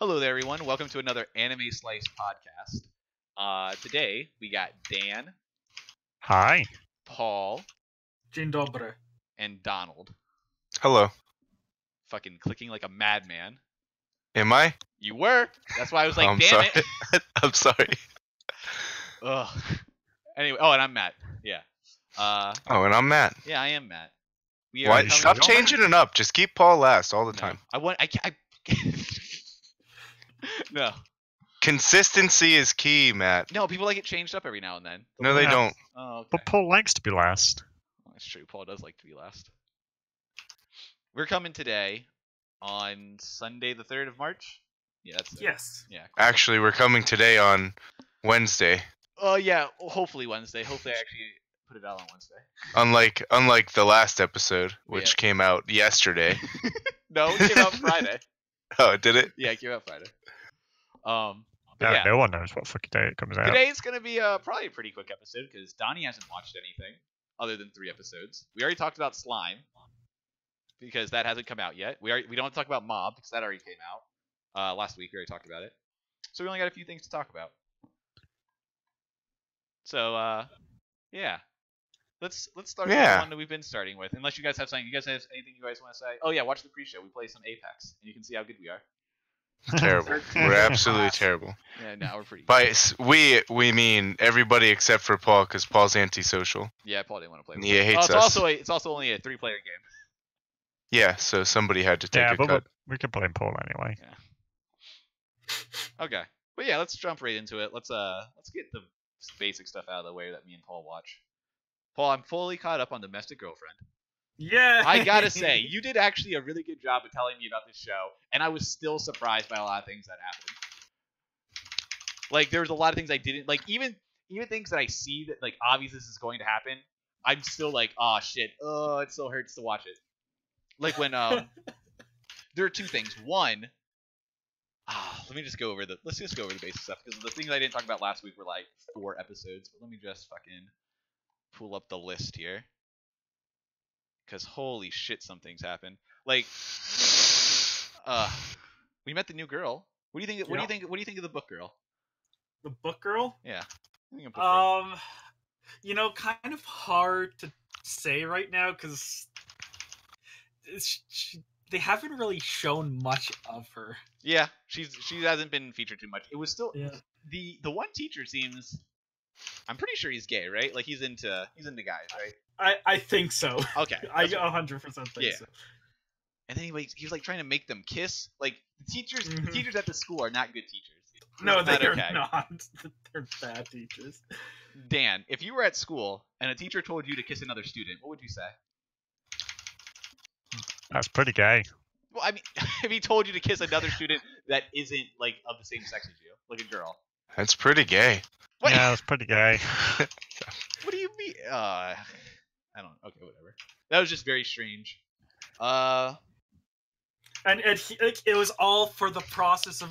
Hello there, everyone. Welcome to another Anime Slice podcast. Today we got Dan, Hi. Paul, Dzień dobry. and Donald. Hello. Fucking clicking like a madman. Am I? You were. That's why I was like, I'm damn sorry. it. I'm sorry. Ugh. Anyway, oh, and I'm Matt. Yeah. Oh, and I'm Matt. Yeah, I am Matt. We Why? coming- Stop changing it up. Just keep Paul last all the No, time. I can't. No. Consistency is key, Matt. No, people like it changed up every now and then. No, they Yeah. don't. Oh, okay. But Paul likes to be last. That's true. Paul does like to be last. We're coming today on Sunday, the 3rd of March. Yeah, that's it. Yes. Yeah. Actually, we're coming today on Wednesday. Oh yeah, well, hopefully Wednesday. Hopefully I actually put it out on Wednesday. Unlike the last episode, which came out yesterday. No, it came out Friday. Oh, did it? Yeah, it came out Friday. But No, yeah, no one knows what fucking day it comes out. today's gonna be probably a pretty quick episode because Donnie hasn't watched anything other than 3 episodes. We already talked about Slime because that hasn't come out yet. We don't want to talk about Mob because that already came out last week. We already talked about it. So we only got a few things to talk about. So yeah. Let's start with the Yeah. one that we've been starting with. Unless you guys have something. You guys have anything you guys want to say? Oh yeah, watch the pre-show. We play some Apex, and you can see how good we are. Terrible. We're absolutely terrible. Yeah, no, we're pretty good. By we mean everybody except for Paul, because Paul's antisocial. Yeah, Paul didn't want to play. With Yeah, us. hates it's us. it's also only a 3-player game. Yeah, so somebody had to take Yeah, a but cut. we can blame Paul anyway. Okay, but yeah, let's jump right into it. Let's get the basic stuff out of the way that me and Paul watch. Paul, I'm fully caught up on Domestic Girlfriend. Yeah. I gotta say, you did actually a really good job of telling me about this show, and I was still surprised by a lot of things that happened. Like, there was a lot of things I didn't like, even things that I see that like obviously this is going to happen. I'm still like, oh shit, it still hurts to watch it. Like when there are 2 things. One, let's just go over the basic stuff because the things I didn't talk about last week were like 4 episodes. But let me just fucking pull up the list here. Because holy shit, some things happen. Like, we met the new girl. What do you think? What do you think? What do you think of the book girl? The book girl? Yeah. I think of book girl. Kind of hard to say right now because they haven't really shown much of her. Yeah, she hasn't been featured too much. It was still Yeah. the one teacher seems. I'm pretty sure he's gay, right? Like he's into guys, right? I think so. Okay. I that's what- 100% think Yeah. so. And then he was like trying to make them kiss. Like the teachers Mhm. at the school are not good teachers. No, It's not they're okay. not. They're bad teachers. Dan, if you were at school and a teacher told you to kiss another student, what would you say? That's pretty gay. Well, I mean, if he told you to kiss another student that isn't like of the same sex as you, like a girl. That's pretty gay. What? Yeah, that's pretty gay. What do you mean? I don't. Okay, whatever. That was just very strange. And it was all for the process of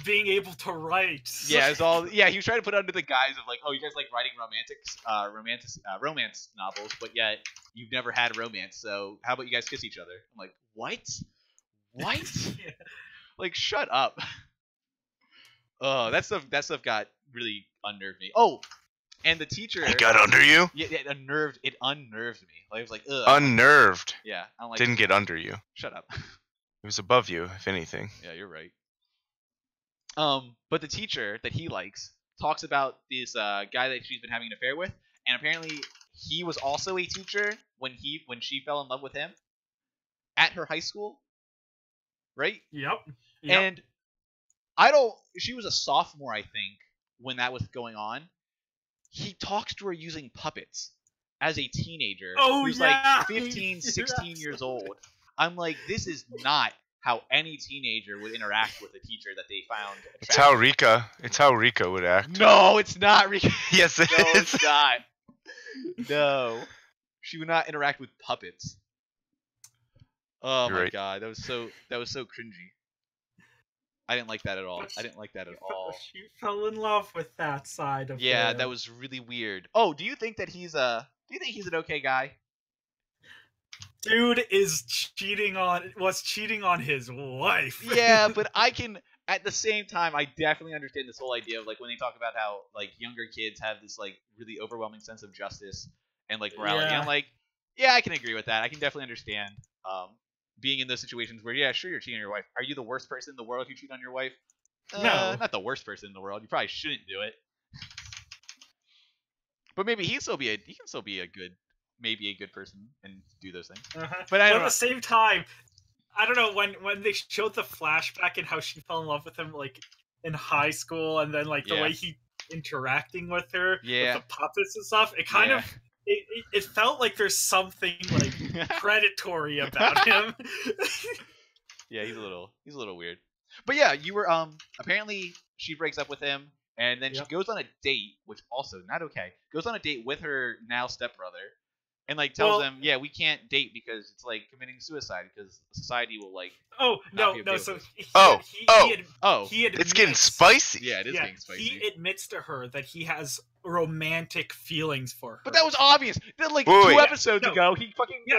being able to write. Yeah, it's all. Yeah, he was trying to put it under the guise of like, oh, you guys like writing romance novels, but yet you've never had a romance. So how about you guys kiss each other? I'm like, what? What? Yeah. Like, shut up. Oh, that stuff got really unnerved me. Oh, and the teacher. It got under you? Yeah, it unnerved me. Like, I was like, ugh. Unnerved. Yeah, I don't like. Didn't get under you. Shut up. It was above you, if anything. Yeah, you're right. But the teacher that he likes talks about this guy that she's been having an affair with, and apparently he was also a teacher when she fell in love with him at her high school, right? Yep. And she was a sophomore, I think, when that was going on. He talks to her using puppets as a teenager who's yeah! like 15, 16 years old. I'm like, this is not how any teenager would interact with a teacher that they found attractive. It's how Rika would act. No, it's not, Rika. Yes, it No, is. it's not. No. She would not interact with puppets. Oh You're my right. god, that was so cringy. I didn't like that at all. I didn't like that at all. She fell in love with that side of Yeah, him. that was really weird. Oh, do you think he's an okay guy? Dude was cheating on his wife. Yeah, but I can at the same time, I definitely understand this whole idea of like when they talk about how like younger kids have this like really overwhelming sense of justice and like morality. Yeah. I'm like, yeah, I can agree with that. I can definitely understand being in those situations where, yeah, sure, you're cheating on your wife. Are you the worst person in the world if you cheat on your wife? No. Not the worst person in the world. You probably shouldn't do it. But maybe he can still be a good person and do those things. Uh-huh. But I But don't at know. the same time, I don't know when they showed the flashback and how she fell in love with him like in high school, and then like the Yeah. way he interacting with her Yeah. with the puppets and stuff. It kind of it felt like there's something like predatory about him. Yeah, he's a little weird. But yeah, you were apparently she breaks up with him and then Yep. she goes on a date, which also not okay. Goes on a date with her now stepbrother and like tells Well- him, "Yeah, we can't date because it's like committing suicide because society will like Oh Not no, be okay so with he, Oh, he, oh. he, ad- oh, he admits, It's getting spicy. yeah, it is yeah, getting spicy." he admits to her that he has romantic feelings for her. But that was obvious. Then, like Wait, 2 wait. No. ago, he fucking Yeah.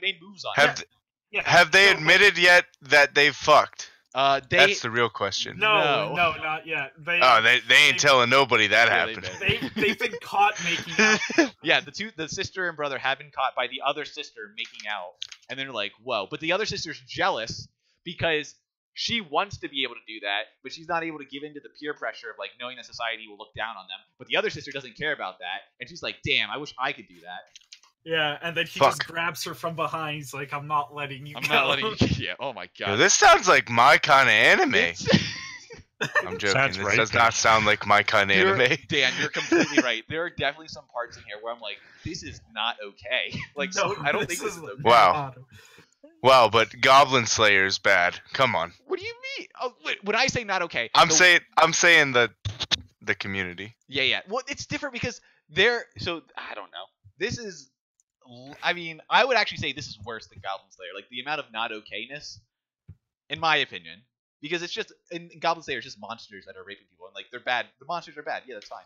made moves on Have her. yeah, have they no, but- admitted yet that they've fucked? They That's the real question. No, No. not yet. They, Oh, they ain't telling nobody that Yeah, they happened. bet. they've been caught making out. Yeah, the sister and brother have been caught by the other sister making out, and they're like, "Whoa!" But the other sister's jealous because she wants to be able to do that, but she's not able to give in to the peer pressure of like knowing that society will look down on them. But the other sister doesn't care about that, and she's like, "Damn, I wish I could do that. Yeah, and then he Fuck. just grabs her from behind. He's like, "I'm not letting you I'm go." not letting you." Yeah. Oh my Yo, god. this sounds like my kind of anime. It's- I'm joking. Sounds This right, does Dan. not sound like my kind of You're- anime. Dan, you're completely right. There are definitely some parts in here where I'm like, "This is not okay." Like, No, I don't think this is okay. Wow. Wow, but Goblin Slayer's bad. Come on. What do you mean? Oh, wait, when I say not okay, I'm the- saying the community. Yeah. Well, it's different because they're so I don't know. This is, I mean, I would actually say this is worse than Goblin Slayer. Like the amount of not okayness, in my opinion, because it's just in Goblin Slayer, it's just monsters that are raping people, and like they're bad. The monsters are bad. Yeah, that's fine.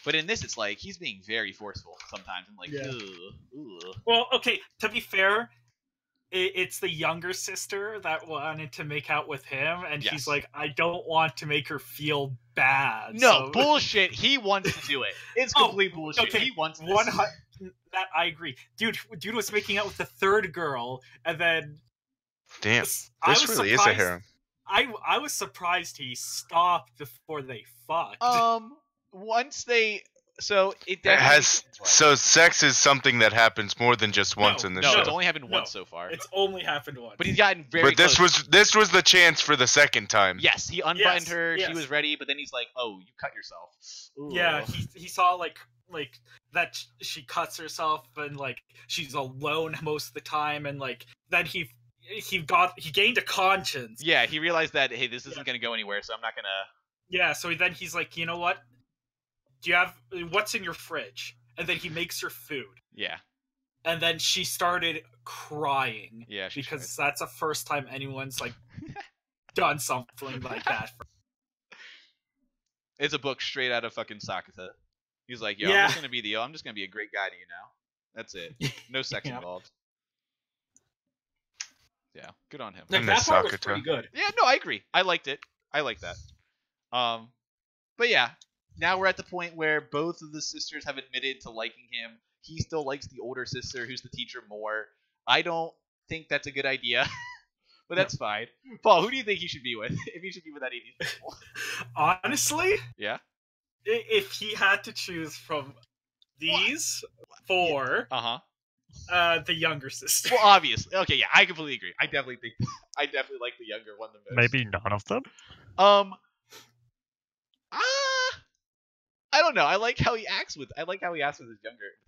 But in this, it's like he's being very forceful sometimes. I'm like, Yeah. ugh. Well, okay. To be fair, it's the younger sister that wanted to make out with him, and Yes. he's like, "I don't want to make her feel bad." No so- bullshit. He wants to do it. It's Oh, complete bullshit. okay, He wants this. That I agree, dude. Dude was making out with the third girl, and then Damn. I This was really is a surprised- harem. I was surprised he stopped before they fucked. Once they, so it It definitely has so sex is something that happens more than just once in the no, show. it's only happened No. once so far. It's only happened once. But he's gotten very. But this close. was the chance for the second time. Yes, he unbuttoned Yes, her. She yes. was ready, but then he's like, "Oh, you cut yourself." Ooh. Yeah, he saw like that she cuts herself and like she's alone most of the time, and like then he gained a conscience. Yeah, he realized that hey, this isn't gonna go anywhere, so I'm not gonna. Yeah, so then he's like, you know what? Do you have what's in your fridge? And then he makes her food, Yeah, and then she started crying yeah. She because that's the first time anyone's like done something like that. it's a book straight out of fucking Sakata. He's like, "Yo, Yeah. I'm just gonna be a great guy to you now. That's it. No sex Yeah. involved." Yeah, good on him. I Like, miss that part was Sakata. pretty good. Yeah, no, I agree. I liked it. I like that. But yeah, now we're at the point where both of the sisters have admitted to liking him. He still likes the older sister, who's the teacher, more. I don't think that's a good idea, but that's fine. Paul, who do you think he should be with? If he should be with that 80s people? Honestly, Yeah. if he had to choose from these four, the younger sister. Well, obviously. Okay, yeah, I completely agree. I definitely like the younger one the most. Maybe none of them. I don't know. I like how he acts with the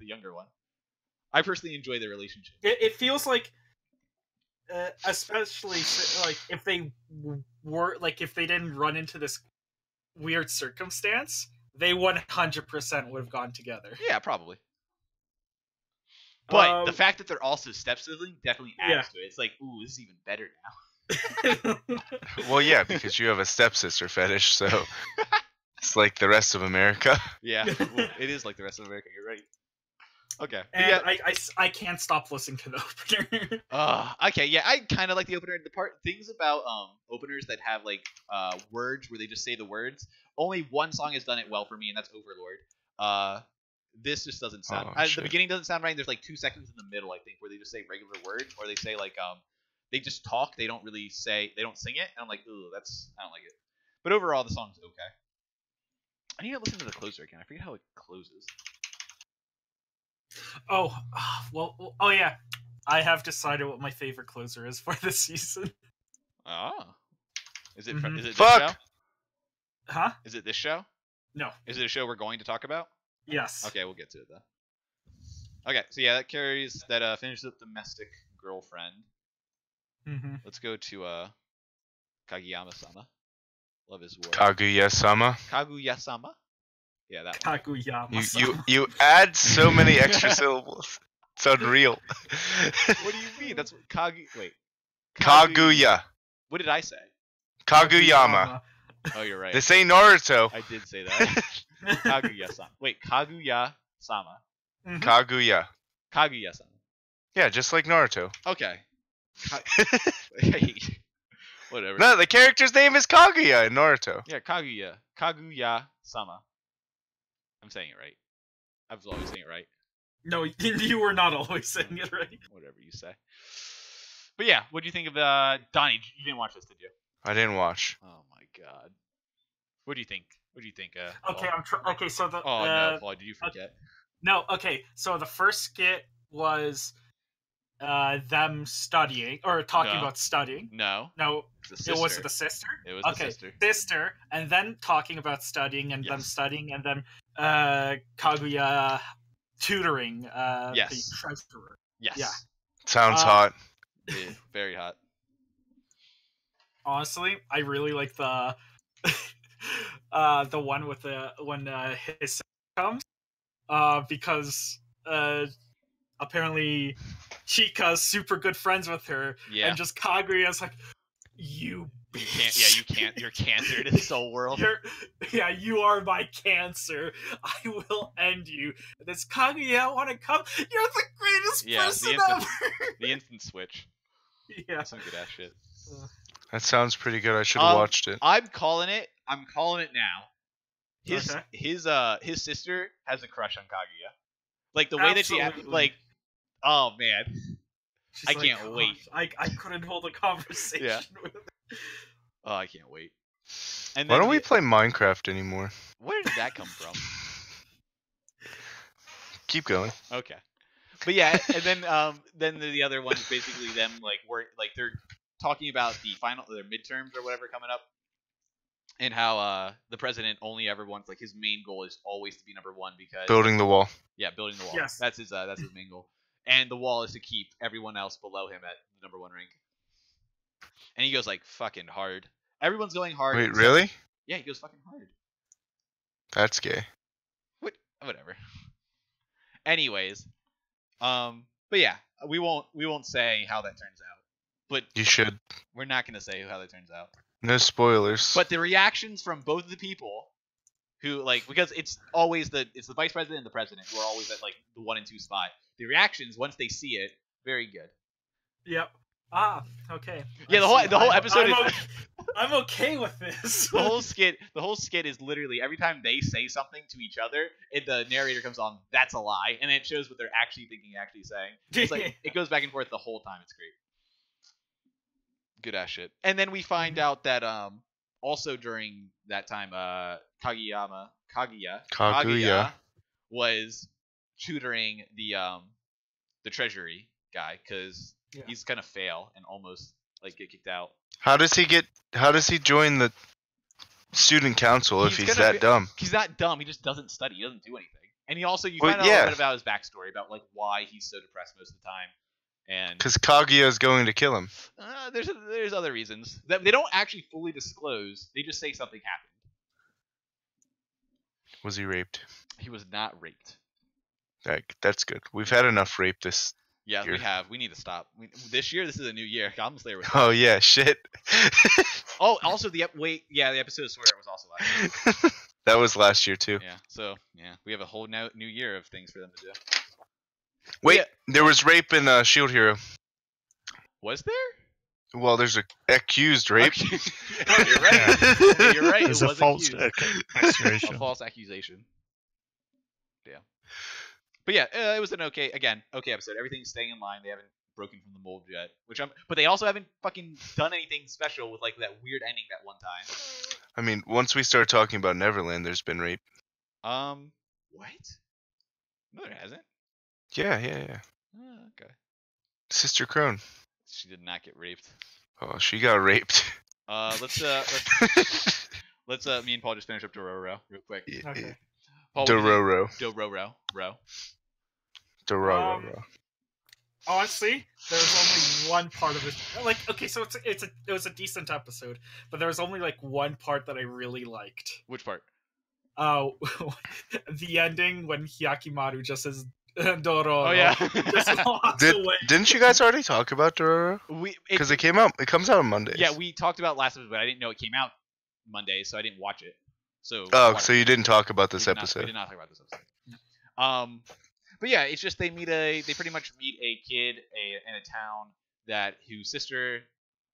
younger one. I personally enjoy their relationship. It feels like, especially like if they were like if they didn't run into this weird circumstance, they 100% would have gone together. Yeah, probably. But the Um, fact that they're also step sibling definitely adds Yeah. to it. It's like, ooh, this is even better now. Well, yeah, because you have a stepsister fetish, so it's like the rest of America. Yeah, ooh, it is like the rest of America. You're right. Okay. But And yeah. I can't stop listening to the opener. Okay, yeah, I kind of like the opener. The things about openers that have like words where they just say the words. Only one song has done it well for me, and that's Overlord. This just doesn't sound. Oh, The shit. beginning doesn't sound right. And there's like 2 seconds in the middle, I think, where they just say regular words, or they say like they just talk. They don't really say. They don't sing it, and I'm like, ooh, I don't like it. But overall, the song's okay. I need to listen to the closer again. I forget how it closes. Oh, oh yeah. I have decided what my favorite closer is for this season. Oh, is it? Mhm. Is it this Fuck! show? Huh? Is it this show? No. Is it a show we're going to talk about? Yes. Okay, we'll get to it then. Okay, so yeah, that carries that finishes up Domestic Girlfriend. Mm-hmm. Let's go to Kageyama-sama. Love is war. Kaguya-sama. Kaguya-sama. Yeah, that one. Kaguyama. You add so many extra syllables. It's unreal. What do you mean? That's what Wait. Kaguya. What did I say? Kaguyama. Oh, you're right. This ain't Naruto. I did say that. Kaguya-sama. Wait, Kaguya-sama. Mhm. Kaguya. Kaguya-sama. Yeah, just like Naruto. Okay. Whatever. No, the character's name is Kaguya in Naruto. Yeah, Kaguya. Kaguya-sama. I'm saying it right. I was always saying it right. No, you were not always saying it right. Whatever you say. But yeah, what do you think of Donnie? You didn't watch this, did you? I didn't watch. Oh my god. What do you think? What do you think? Okay, Paul? okay. So the Oh no, Paul, did you forget? no. Okay, so the first skit was them studying or talking No. about studying. No. No, It's a it was sister. the sister. It was the Okay, sister. and then talking about studying and them Yes. studying, and then Kaguya tutoring Yes. the treasurer. Yes. Yeah. Sounds hot. Yeah, very hot. Honestly, I really like the the one with the when his sister comes because apparently Chika's super good friends with her, Yeah. and just Kaguya's like, you You bitch. can't. Yeah, you can't. You're cancer to the soul world. You are my cancer. I will end you. Does Kaguya want to come? You're the greatest Yeah, person the ever. The instant switch. Yeah. That's some good ass shit. That sounds pretty good. I should have watched it. I'm calling it. I'm calling it now. Okay. His sister has a crush on Kaguya. Like the way that she Absolutely. like. Oh man. She's I like, can't "Oh, wait." I couldn't hold a conversation Yeah. with her. Oh, I can't wait. And Why then don't we play Minecraft anymore? Where did that come from? Keep going. Okay. But yeah, and then the other one is basically them like they're talking about their midterms or whatever coming up, and how the president only ever wants like his main goal is always to be number one because Building the wall. yeah, building the wall. Yes. That's his main goal, and the wall is to keep everyone else below him at the number one rank. And he goes like fucking hard. Everyone's going hard. Wait, except- really? Yeah, he goes fucking hard. That's gay. Whatever. Anyways, but yeah, we won't say how that turns out. But You should. we're not gonna say how that turns out. No spoilers. But the reactions from both of the people who like because it's the vice president and the president who are always at like the 1 and 2 spot. The reactions once they see it, very good. Yep. Ah, okay. Yeah, I the whole see. episode is I'm okay with this. the whole skit is literally every time they say something to each other, the narrator comes on, that's a lie, and it shows what they're actually thinking, actually saying. It's like it goes back and forth the whole time. It's great. Good ass shit. And then we find out that also during that time Kaguya was tutoring the treasury guy because Yeah. he's gonna fail and almost like get kicked out. How does he join the student council if He's he's gonna that be- dumb? He's not dumb. He just doesn't study. He doesn't do anything. And he also you Well, find out a yeah. little bit about his backstory about like why he's so depressed most of the time. And Because Kaguya is going to kill him. there's other reasons that they don't actually fully disclose. They just say something happened. Was he raped? He was not raped. That's good. We've had enough rape this. Yeah, Year. we have. We need to stop. This year, this is a new year. Goblin Slayer was. Oh yeah, shit. Oh, also the episode of Sword Art was also last year. That was last year too. Yeah, so yeah, we have a whole new year of things for them to do. Wait, Yeah. there was rape in Shield Hero. Was there? Well, there's a accused rape. Okay. Yeah, you're right. Yeah, you're right. There's it a was false accused. accusation. A false accusation. Yeah. But yeah, it was an okay episode. Everything's staying in line. They haven't broken from the mold yet, but they also haven't fucking done anything special with like that weird ending that one time. I mean, once we start talking about Neverland, there's been rape. What? No, there hasn't. Yeah. Oh, okay. Sister Crone. She did not get raped. Oh, she got raped. Let's me and Paul just finish up Dororo real quick. Okay. Paul, what do you think? Dororo. Ro. Dororo. Honestly, there's only one part of it. Like, okay, so it was a decent episode, but there was only like one part that I really liked. Which part? The ending when Hyakimaru just says Dororo. Oh yeah. Just walks away. Didn't you guys already talk about Dororo? Because it comes out on Mondays. Yeah, we talked about last episode, but I didn't know it came out Monday, so I didn't watch it. So. So you didn't talk about this episode. We did not talk about this episode. But yeah, it's just they pretty much meet a kid in a town whose sister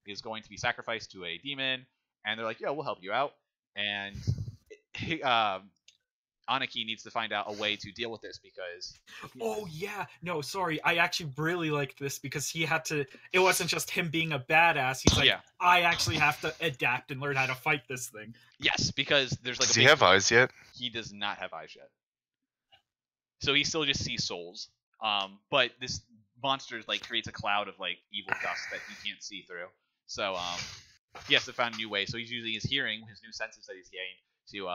is going to be sacrificed to a demon, and they're like, "Yo, we'll help you out." And Aniki needs to find out a way to deal with this because. Oh yeah, no, sorry. I actually really liked this because he had to. It wasn't just him being a badass. He's like, I actually have to adapt and learn how to fight this thing. Yes, because there's like. Does he have eyes yet? He does not have eyes yet. So he still just sees souls. But this monster like creates a cloud of like evil dust that he can't see through. So he has to find a new way. So he's using his hearing, his new senses that he's gained to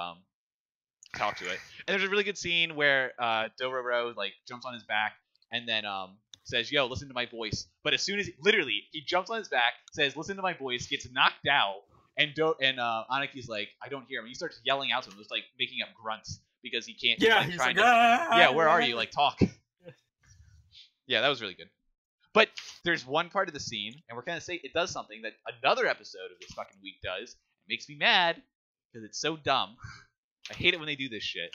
talk to it. And there's a really good scene where Dororo like jumps on his back and then says, "Yo, listen to my voice." But as soon as he jumps on his back, says, "Listen to my voice," gets knocked out, and Aniki's like, "I don't hear him." And he starts yelling out to him, just like making up grunts. Because he can't. Yeah, he's like, yeah, where are you? Like, talk. Yeah, that was really good. But there's one part of the scene, and we're gonna say it does something that another episode of this fucking week does. It makes me mad because it's so dumb. I hate it when they do this shit.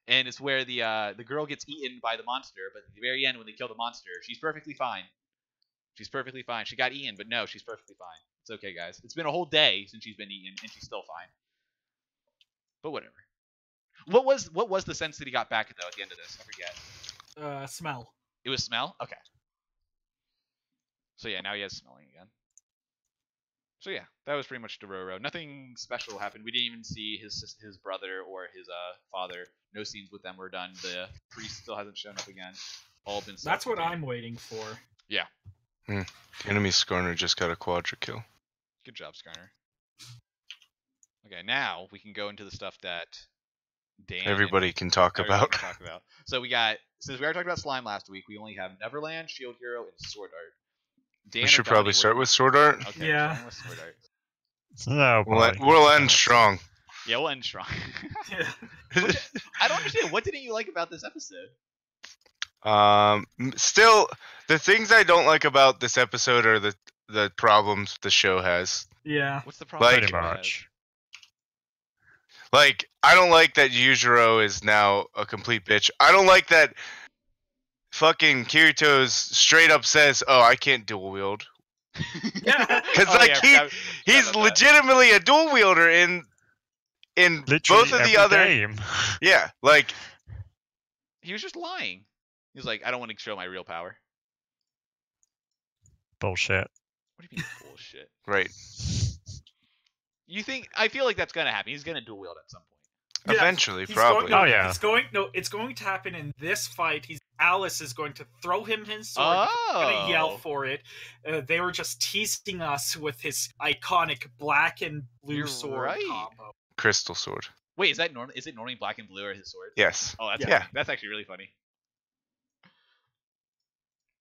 And it's where the girl gets eaten by the monster, but at the very end when they kill the monster, she's perfectly fine. She's perfectly fine. She got eaten, but no, she's perfectly fine. It's okay, guys. It's been a whole day since she's been eaten, and she's still fine. But whatever. What was the sense that he got back though at the end of this? I forget. Smell. It was smell? Okay. So yeah, now he has smelling again. So yeah, that was pretty much Dororo. Nothing special happened. We didn't even see his brother or his father. No scenes with them were done. The priest still hasn't shown up again. All been. That's what I'm waiting for. Yeah. Enemy Skarner just got a quadra kill. Good job, Skarner. Okay, now we can go into the stuff that Dan everybody can talk about. So since we already talked about Slime last week, we only have Neverland, Shield Hero, and Sword Art. Dan we should probably start with Sword Art. Okay, yeah. With Sword Art. No, we'll end strong. Yeah, we'll end strong. Yeah. I don't understand. What didn't you like about this episode? Still, the things I don't like about this episode are the problems the show has. Yeah. What's the problem? Like, pretty much. Like, I don't like that Yujiro is now a complete bitch. I don't like that fucking Kirito's straight up says, "Oh, I can't dual wield." Yeah. Because he's legitimately a dual wielder in Literally both of the every other game. Yeah, like he was just lying. He was like, "I don't want to show my real power." Bullshit. What do you mean bullshit? Right. You think? I feel like that's gonna happen. He's gonna dual wield at some point. Yeah, Eventually, probably. Yeah. It's going to happen in this fight. Alice is going to throw him his sword. He's gonna yell for it. They were just teasing us with his iconic black and blue sword combo. Crystal sword. Wait, is it normally black and blue or his sword? Yes. Oh, that's yeah. Funny. That's actually really funny.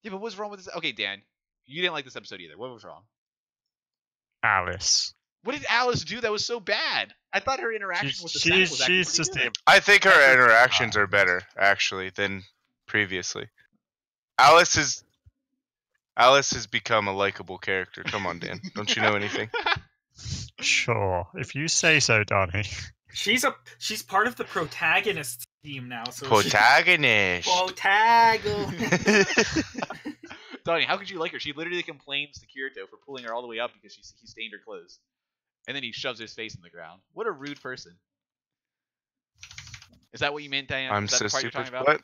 Yeah, but what's wrong with this? Okay, Dan, you didn't like this episode either. What was wrong? Alice. What did Alice do that was so bad? I thought her interaction with the Senate was actually she's just pretty good. I think her interactions are better actually than previously. Alice has become a likable character. Come on, Dan. Don't you know anything? Sure, if you say so, Donnie. She's part of the protagonist team now. So Protagonist. Donnie, how could you like her? She literally complains to Kirito for pulling her all the way up because he stained her clothes. And then he shoves his face in the ground. What a rude person. Is that what you meant, Diane? I'm Is that so the part you're stupid. talking about? What?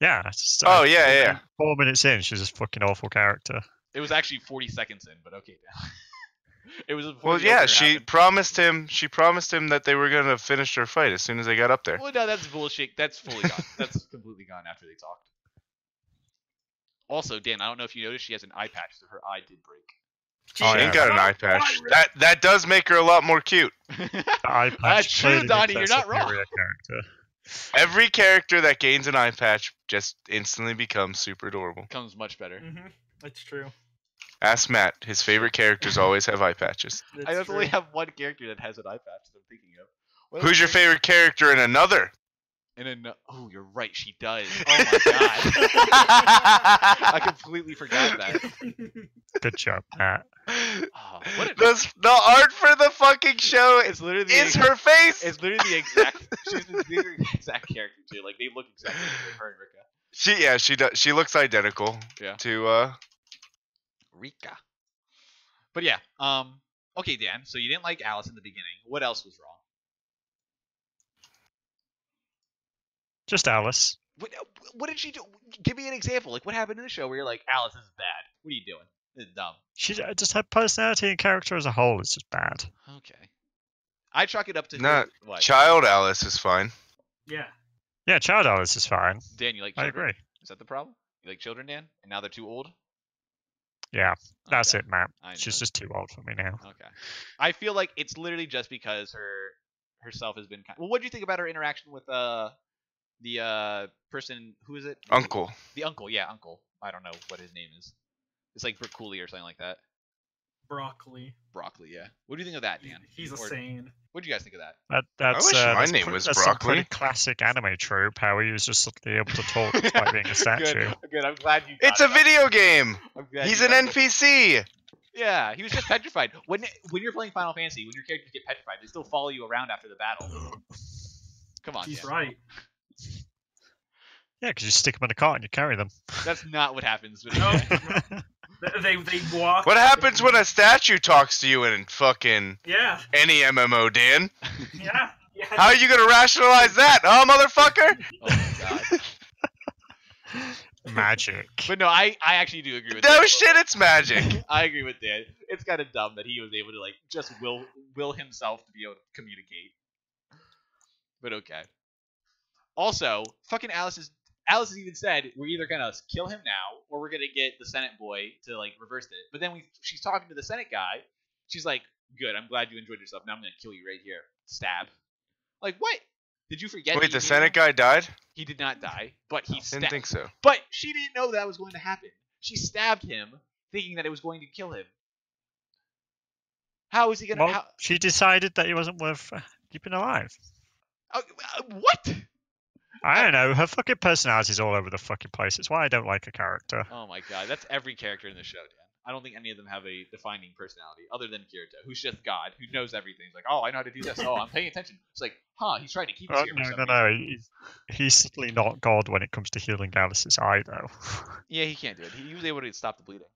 Yeah. Just, Oh, yeah. 4 minutes in, she's this fucking awful character. It was actually 40 seconds in, but okay. It was before Well, the yeah, opener she happened. promised him that they were going to finish their fight as soon as they got up there. Well, no, that's bullshit. That's fully gone. That's completely gone after they talked. Also, Dan, I don't know if you noticed, she has an eye patch, so her eye did break. She Oh, ain't yeah. got an eye patch. That does make her a lot more cute. The eye patch That's true, clearly Donnie. makes You're her not wrong. superior character. Every character that gains an eye patch just instantly becomes super adorable. Becomes much better. That's true. Ask Matt. His favorite characters always have eye patches. I definitely have one character that has an eye patch that I'm thinking of. What Who's other your favorite character in another? Oh, you're right. She does. Oh my god. I completely forgot that. Good job, Matt. Oh, what a, The art for the fucking show it's literally is her face. It's literally the exact. She's the exact character too. Like they look exactly like her and Rika. She does. She looks identical Yeah. to Rika. But yeah. Okay, Dan. So you didn't like Alice in the beginning. What else was wrong? Just Alice. What did she do? Give me an example. Like what happened in the show where you're like, Alice is bad. What are you doing? This is dumb. She just her personality and character as a whole is just bad. Okay. I chalk it up to Not what? Child Alice is fine. Yeah. Yeah, Child Alice is fine. Dan, you like I children? agree. Is that the problem? You like children, Dan? And now they're too old? Yeah, that's Okay. it, Matt. I She's know. just too old for me now. Okay. I feel like it's literally just because herself has been kind. Well, what do you think about her interaction with the person? Who is it? Uncle. The uncle. Yeah, uncle. I don't know what his name is. It's like Brick Cooley or something like that. Broccoli. Broccoli. Yeah. What do you think of that, Dan? He's a Or- sane. What do you guys think of that? That's, wish my that's name pre- was that's some Broccoli. pretty classic anime trope, how he was just suddenly able to talk despite being a statue. Good. I'm glad you. It's a video game. I'm glad He's you an got it. NPC. Yeah, he was just petrified. When you're playing Final Fantasy, when your characters get petrified, they still follow you around after the battle. Come on, He's Dan. right. Yeah, because you stick them in a cart and you carry them. That's not what happens. But No. okay. They walk. What happens when a statue talks to you in fucking Yeah. any MMO, Dan? Yeah. Yeah. How are you gonna rationalize that, huh, motherfucker? Oh my god. Magic. But no, I actually do agree with No Dan. shit, it's magic. I agree with Dan. It's kind of dumb that he was able to like just will himself to be able to communicate. But okay. Also, fucking Alice has even said we're either gonna kill him now or we're gonna get the Senate boy to like reverse it. But then she's talking to the Senate guy. She's like, "Good, I'm glad you enjoyed yourself. Now I'm gonna kill you right here." Stab. Like what? Did you forget? Wait, that the you Senate knew? guy died? He did not die, but he Didn't stabbed. think so. But she didn't know that was going to happen. She stabbed him, thinking that it was going to kill him. How is he gonna? Well, she decided that he wasn't worth keeping alive. What? I don't know. Her fucking personality's all over the fucking place. It's why I don't like her character. Oh my god, that's every character in the show, Dan. I don't think any of them have a defining personality other than Kirito, who's just God, who knows everything. He's like, oh, I know how to do this. Oh, I'm paying attention. It's like, huh? He's trying to keep us Oh, here for some no. reason. He's certainly not God when it comes to healing Alice's eye, though. Yeah, he can't do it. He was able to stop the bleeding.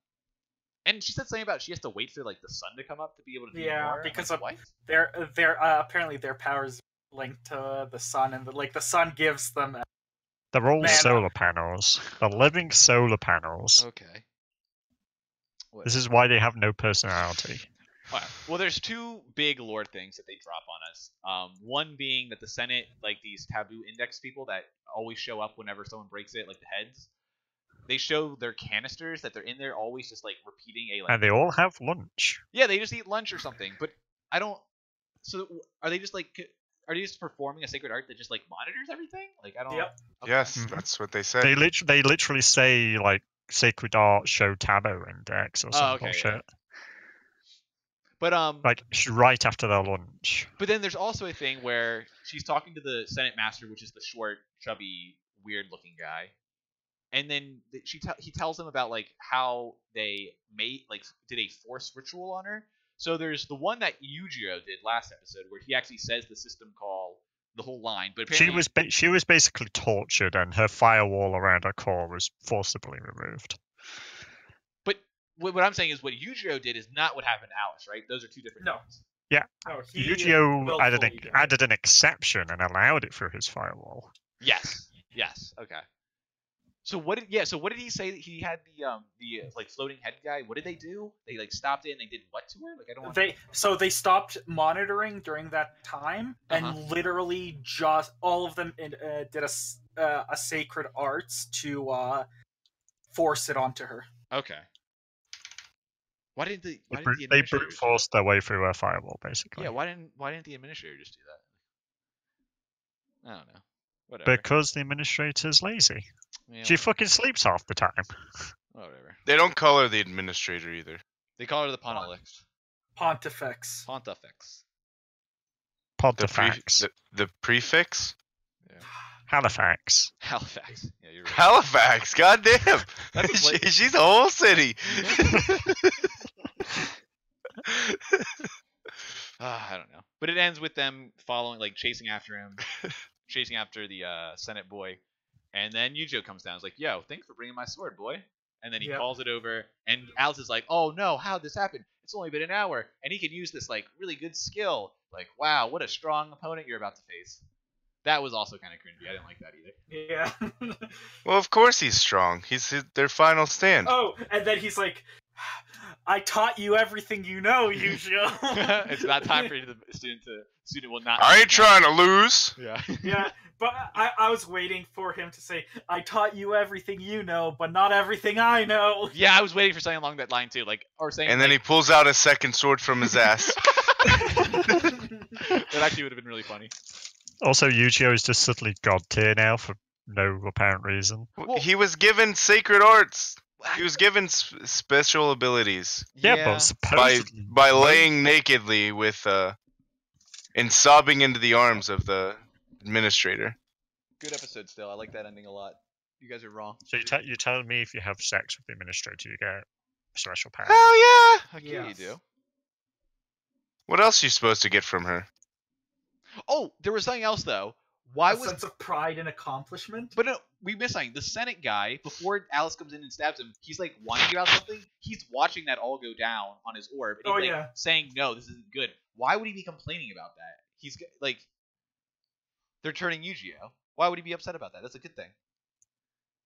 And she said something about she has to wait for like the sun to come up to be able to do Yeah, more. I'm because like, of what? their apparently their powers linked to the sun, and the sun gives them. They're all Man. solar panels. They're living solar panels. Okay. This is why they have no personality. Alright. Well, there's two big lore things that they drop on us. One being that the Senate, like these taboo index people that always show up whenever someone breaks it, like the heads, they show their canisters that they're in there always just like repeating a like. And they all have lunch. Yeah, they just eat lunch or something. But I don't. So are they just like? Are they just performing a sacred art that just like monitors everything? Like I don't. Yep. Okay. Yes, Mhm. that's what they said. They literally say like sacred art show Tabo index or some okay, bullshit. yeah. But Like right after their lunch. But then there's also a thing where she's talking to the Senate Master, which is the short, chubby, weird-looking guy, and then he tells him about like how they did a force ritual on her. So there's the one that Yujiro did last episode, where he actually says the system call the whole line. But She apparently, was she was basically tortured, and her firewall around her core was forcibly removed. but what I'm saying is what Yujiro did is not what happened to Alice, right? Those are two different No. things. No, he Yu-Gi-Oh willfully did it. added an exception and allowed it through his firewall. Yes. Yes. Okay. So what did he say that he had the like floating head guy? What did they do? They like stopped it and they did what to her? Like I don't want They stopped monitoring during that time and literally just all of them did a sacred arts to force it onto her. Okay. Why didn't the They administrator brute just do forced their way through her firewall, that? basically. Yeah, why didn't the administrator just do that? I don't know. Whatever. Because the administrator's lazy. Yeah, She fucking sleeps half the time. whatever. They don't color the administrator either. They call her the Pontifex. Pontifex. Pontifex. Pontifex. The prefix? Halifax. Halifax. Yeah, you're right. Halifax, goddamn. That's a place. She's a whole city. I don't know. But it ends with them following, like, chasing after him, chasing after the Senate boy. And then Yujiro comes down. He's like, yo, thanks for bringing my sword, boy. And then he calls it over. And Alice is like, oh, no, how'd this happen? It's only been an hour. And he can use this, like, really good skill. Like, wow, what a strong opponent you're about to face. That was also kind of cringy. I didn't like that either. Yeah. Well, of course he's strong. He's their final stand. Oh, and then he's like, I taught you everything you know, Yujiro. It's not time for the student will not. I ain't trying to lose. Yeah. Yeah, but I was waiting for him to say, I taught you everything you know, but not everything I know. Yeah, I was waiting for something along that line too, like or saying. And then he pulls out a second sword from his ass. That actually would have been really funny. Also, Yu-Gi-Oh is just suddenly god tier now for no apparent reason. Well- He was given sacred arts. He was given special abilities Yeah, but by supposedly... laying nakedly with and sobbing into the arms of the administrator. Good episode still. I like that ending a lot. You guys are wrong. So you're telling me if you have sex with the administrator, you get special power? Hell yeah! Heck yeah, you Yes. do. What else are you supposed to get from her? Oh, there was something else though. Why A was? sense of pride and accomplishment? But no, we missed something. The Senate guy, before Alice comes in and stabs him, he's like whining about something. He's watching that all go down on his orb. And he's saying, "No, this isn't good." Why would he be complaining about that? He's like, they're turning Yu-Gi-Oh. Why would he be upset about that? That's a good thing.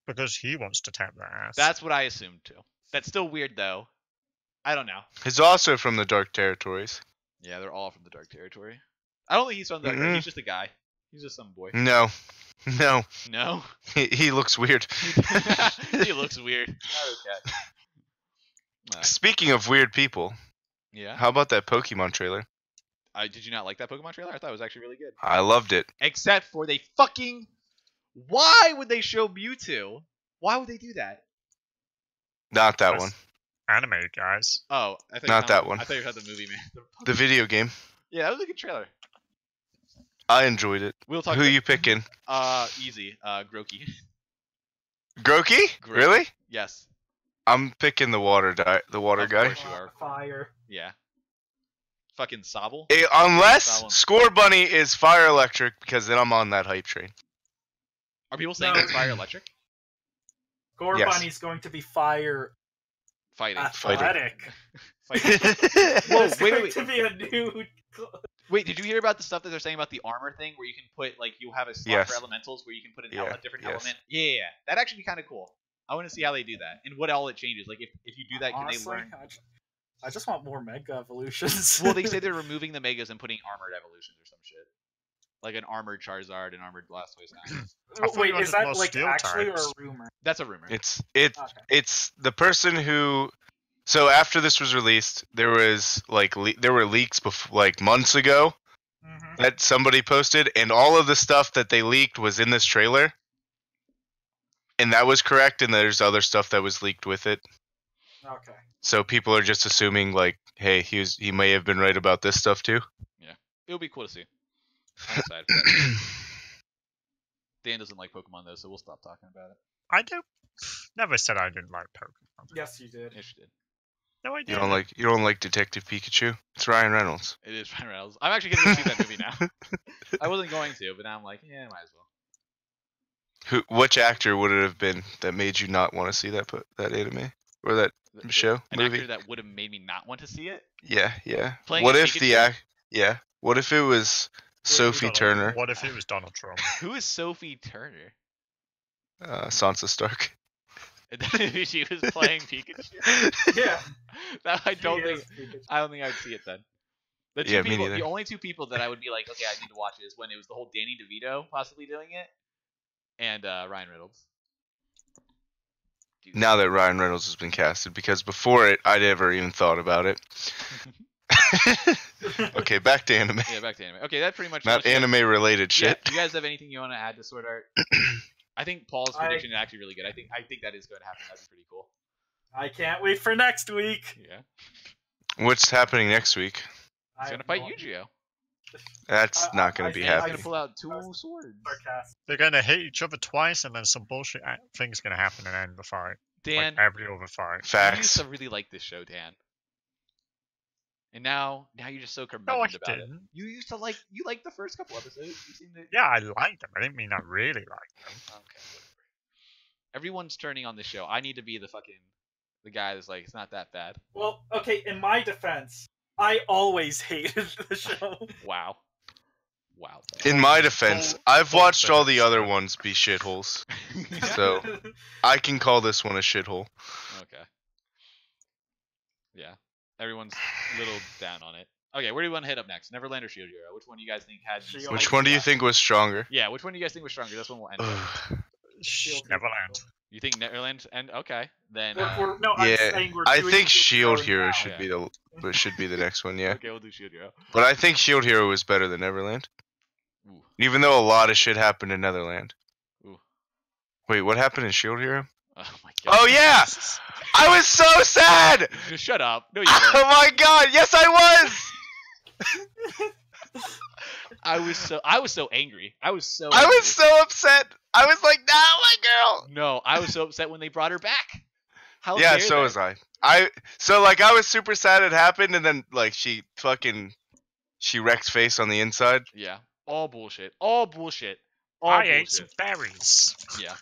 Because he wants to tap that ass. That's what I assumed too. That's still weird though. I don't know. He's also from the Dark Territories. Yeah, they're all from the Dark Territory. I don't think he's from the Dark. He's just a guy. He's just some boy. No. No. He looks weird. He looks weird. Okay. Speaking of weird people, Yeah. how about that Pokemon trailer? Did you not like that Pokemon trailer? I thought it was actually really good. I loved it. Except for they fucking. Why would they show Mewtwo? Why would they do that? Not that That's one. Anime, guys. Oh, I thought Not that one. I thought you were talking the movie, man. The video game. Yeah, that was a good trailer. I enjoyed it. We'll talk. Who you picking? Easy. Groki. Groki? Groki. Really? Yes. I'm picking the water guy. The water Of guy. course you are. Fire. Yeah. Fucking Sobble. Unless That one. Score Bunny is fire electric, because then I'm on that hype train. Are people saying No. it's fire electric? Gore Yes. Bunny's going to be fire Fighting. athletic. Fighting. Whoa, Whoa, wait. to be a new. Wait, did you hear about the stuff that they're saying about the armor thing, where you can put like you have a slot Yes. for elementals where you can put a different yes. element? Yeah. That'd actually be kind of cool. I want to see how they do that and what all it changes. Like if you do that, can Honestly, they learn? I just want more Mega Evolutions. Well, they say they're removing the megas and putting armored evolutions or some shit, like an armored Charizard and armored Blastoise. I thought Wait, you is wanted that more like steel actually types. or a rumor? That's a rumor. It's Okay. it's the person who. So after this was released, there was like there were leaks like months ago Mhm. that somebody posted, and all of the stuff that they leaked was in this trailer, and that was correct. And there's other stuff that was leaked with it. Okay. So people are just assuming like, hey, he may have been right about this stuff too. It would be cool to see. I'm excited for that. Dan doesn't like Pokemon though, so we'll stop talking about it. I don't. Never said I didn't like Pokemon. Yes, you did. Yes, you did. No You idea. don't like Detective Pikachu? It's Ryan Reynolds. It is Ryan Reynolds. I'm actually gonna go see that movie now. I wasn't going to, but now I'm like, yeah, might as well. Which actor would it have been that made you not want to see that anime or that show An movie? actor that would have made me not want to see it. Yeah. Playing What as if Pikachu? What if it was Sophie Turner, What if it was Donald Trump? Who is Sophie Turner? Sansa Stark? She was playing Pikachu. Yeah. I don't He think is Pikachu. I'd see it then. The Yeah, me people, neither. the only two people that I would be like, okay, I need to watch it is when it was the whole Danny DeVito possibly doing it, and Ryan Reynolds. Dude. Now that Ryan Reynolds has been casted, because before it, I never even thought about it. Okay, back to anime. Yeah, back to anime. Okay, that pretty much. Not sums it up. anime related shit. Yeah, you guys have anything you want to add to Sword Art? I think Paul's prediction is actually really good. I think that is going to happen. That'd be pretty cool. I can't wait for next week. Yeah, What's happening next week? he's going to fight Yu-Gi-Oh. That's not going I to be think- He's I going happening. to pull out two swords. Sarcastic. They're gonna hit each other twice, and then some bullshit thing's gonna happen and end the fight. Dan, Like every other fight. you used Facts. to really like this show, Dan. And now you're just so No, I curmudgeoned about it. didn't. You used to like the first couple episodes. You seem to. Yeah, I liked them. I didn't mean I really liked them. Okay, whatever. Everyone's turning on this show. I need to be the guy that's like, it's not that bad. Well, okay, in my defense, I always hated the show. Wow. Wow. In my defense, I've watched all the other ones be shitholes, so I can call this one a shithole. Okay. Yeah. Everyone's a little down on it. Okay, where do you want to hit up next? Neverland or Shield Hero? Which one do you guys think had the Shield. Which one do you think was stronger? Yeah, which one do you guys think was stronger? This one will end. with. Neverland. You think Neverland and okay, then No, I'm Yeah, saying we're I doing think Shield Shield Hero now. should be the next one. Yeah, okay, we'll do Shield Hero. but I think Shield Hero was better than Neverland, Ooh. even though a lot of shit happened in Netherland. Ooh. Wait, what happened in Shield Hero? Oh my god. Oh yeah, I was so sad. Just shut up. No, you Oh weren't. my god, yes I was. I was so angry. I was so upset. I was like, nah, my girl. No, I was so upset when they brought her back. How Yeah, dare so they? was I. I was super sad it happened, and then like she wrecked face on the inside. Yeah. All bullshit. All bullshit. All I bullshit. ate some berries. Yeah.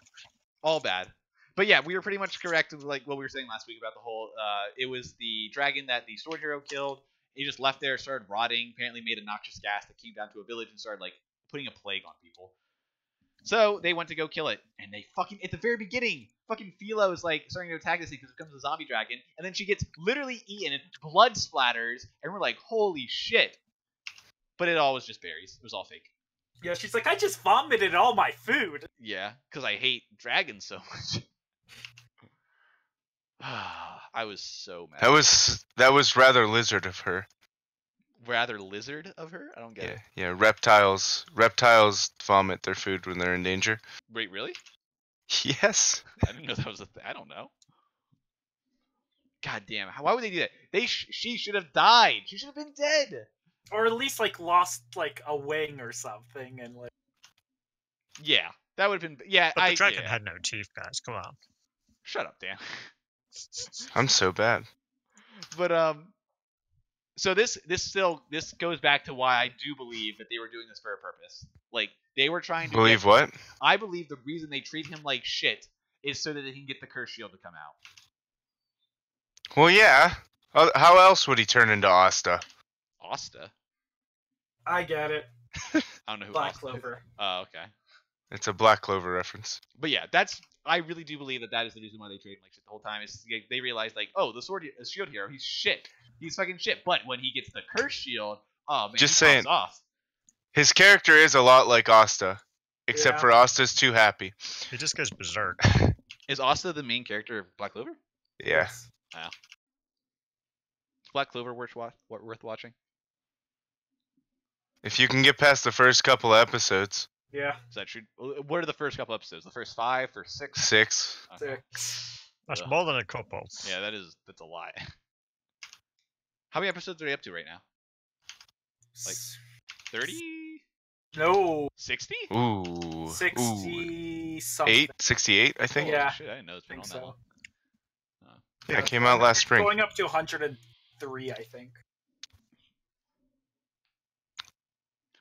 All bad. But yeah, we were pretty much correct with like what we were saying last week about the whole it was the dragon that the sword hero killed. He just left there, started rotting, apparently made a noxious gas that came down to a village and started like putting a plague on people. So they went to go kill it, and they fucking at the very beginning, fucking Philo is like starting to attack this thing because it becomes a zombie dragon, and then she gets literally eaten, and blood splatters, and we're like, holy shit! But it all was just berries. It was all fake. Yeah, she's like, I just vomited all my food. Yeah, because I hate dragons so much. I was so mad. That was rather lizard of her. Rather lizard of her. I don't get it. Yeah. Reptiles vomit their food when they're in danger. Wait, really? Yes. I didn't know that was a thing. I don't know. God damn! Why would they do that? She should have died. She should have been dead. Or at least like lost like a wing or something, and like. Yeah, that would have been. Yeah, But the dragon yeah. had no teeth, guys. Come on. Shut up, Dan. I'm so bad. But so this goes back to why I do believe that they were doing this for a purpose. Like they were trying to Believe what? I believe the reason they treat him like shit is so that they can get the curse shield to come out. Well, yeah. How else would he turn into Asta? Asta? I get it. I don't know who Black Asta Clover. is. Oh, okay. It's a Black Clover reference. But yeah, I really do believe that is the reason why they treat him like shit the whole time. Is they realize like, oh, the shield hero, he's shit. He's fucking shit. But when he gets the curse shield, oh man, Just he pops saying. off. His character is a lot like Asta, except Yeah. for Asta's too happy. He just goes berserk. Is Asta the main character of Black Clover? Yeah. Is Black Clover worth watching? If you can get past the first couple of episodes, Yeah. Is that true? What are the first couple episodes? The first 5 or 6? 6. Okay. 6. That's Ugh. more than a couple. Yeah, that's a lot. How many episodes are you up to right now? Like 30? No. 60? Ooh. 60 something. 68, I think. Yeah. Shit, I didn't know it's been I on think that so. long. Yeah, it came out last spring. Going up to 103, I think.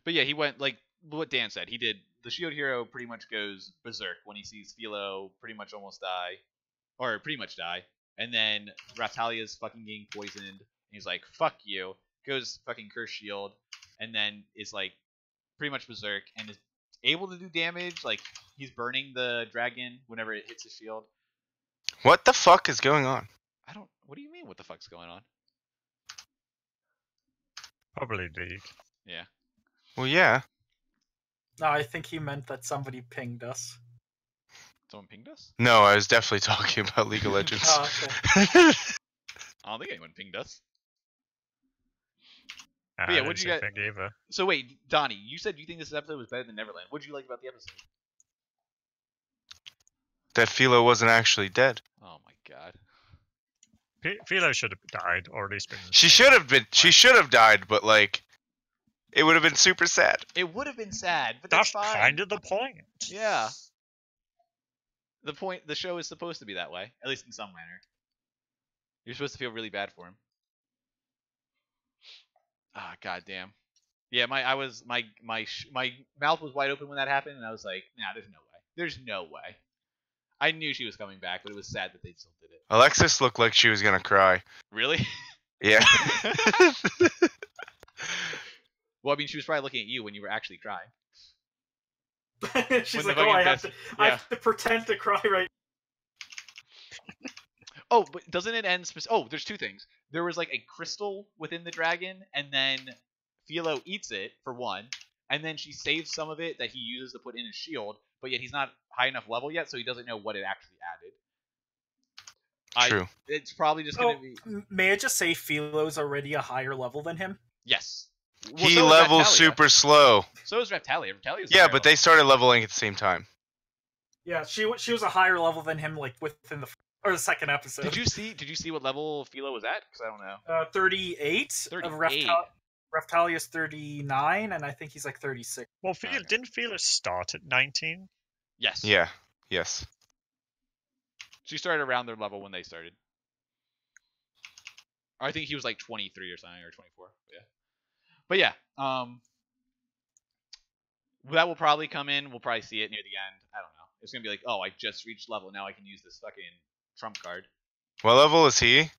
But yeah, he went like what Dan said. He did. The Shield Hero pretty much goes berserk when he sees Philo pretty much almost die, or pretty much die, and then Raphtalia's fucking getting poisoned. And he's like, "Fuck you!" Goes fucking Curse Shield, and then is like pretty much berserk and is able to do damage. Like he's burning the dragon whenever it hits his shield. What the fuck is going on? I don't. What do you mean? What the fuck's going on? Probably League. Yeah. Well, yeah. No, I think he meant that somebody pinged us. Someone pinged us? No, I was definitely talking about League of Legends. Oh, okay. I don't think anyone pinged us. I yeah, didn't what'd you see get- Fig either. So wait, Donnie, you said you think this episode was better than Neverland. What did you like about the episode? That Philo wasn't actually dead. Oh my god. Philo should have died, or at least been. She should have been. She should have died, but like, it would have been super sad. It would have been sad, but that's That's fine. kind of the point. Yeah. The show is supposed to be that way, at least in some manner. You're supposed to feel really bad for him. Ah, goddamn. Yeah, my mouth was wide open when that happened, and I was like, nah, there's no way. There's no way. I knew she was coming back, but it was sad that they still did it. Alexis looked like she was gonna cry. Really? Yeah. Well, I mean, she was probably looking at you when you were actually crying. She's When like, the oh, fucking I have to pretend to cry right Oh, but doesn't it end? Oh, there's two things. There was like a crystal within the dragon, and then Philo eats it for one, and then she saves some of it that he uses to put in his shield. But yet he's not high enough level yet, so he doesn't know what it actually added. True. It's probably just gonna be May I just say Philo's already a higher level than him? yes. Well, He so is levels Raptalia. super slow. So is Raptalia. Raptalia's Yeah, higher but they level. started leveling at the same time. Yeah, she was a higher level than him, like within the second episode. Did you see what level Philo was at? Because I don't know. 38. 38. Raphtalia's 39, and I think he's like 36. Well, Okay. didn't Philo start at 19? Yes. Yeah. Yes. She started around their level when they started. I think he was like 23 or something, or 24. Yeah. But yeah, that will probably come in. We'll probably see it near the end. I don't know. It's gonna be like, oh, I just reached level. Now I can use this fucking trump card. What level is he?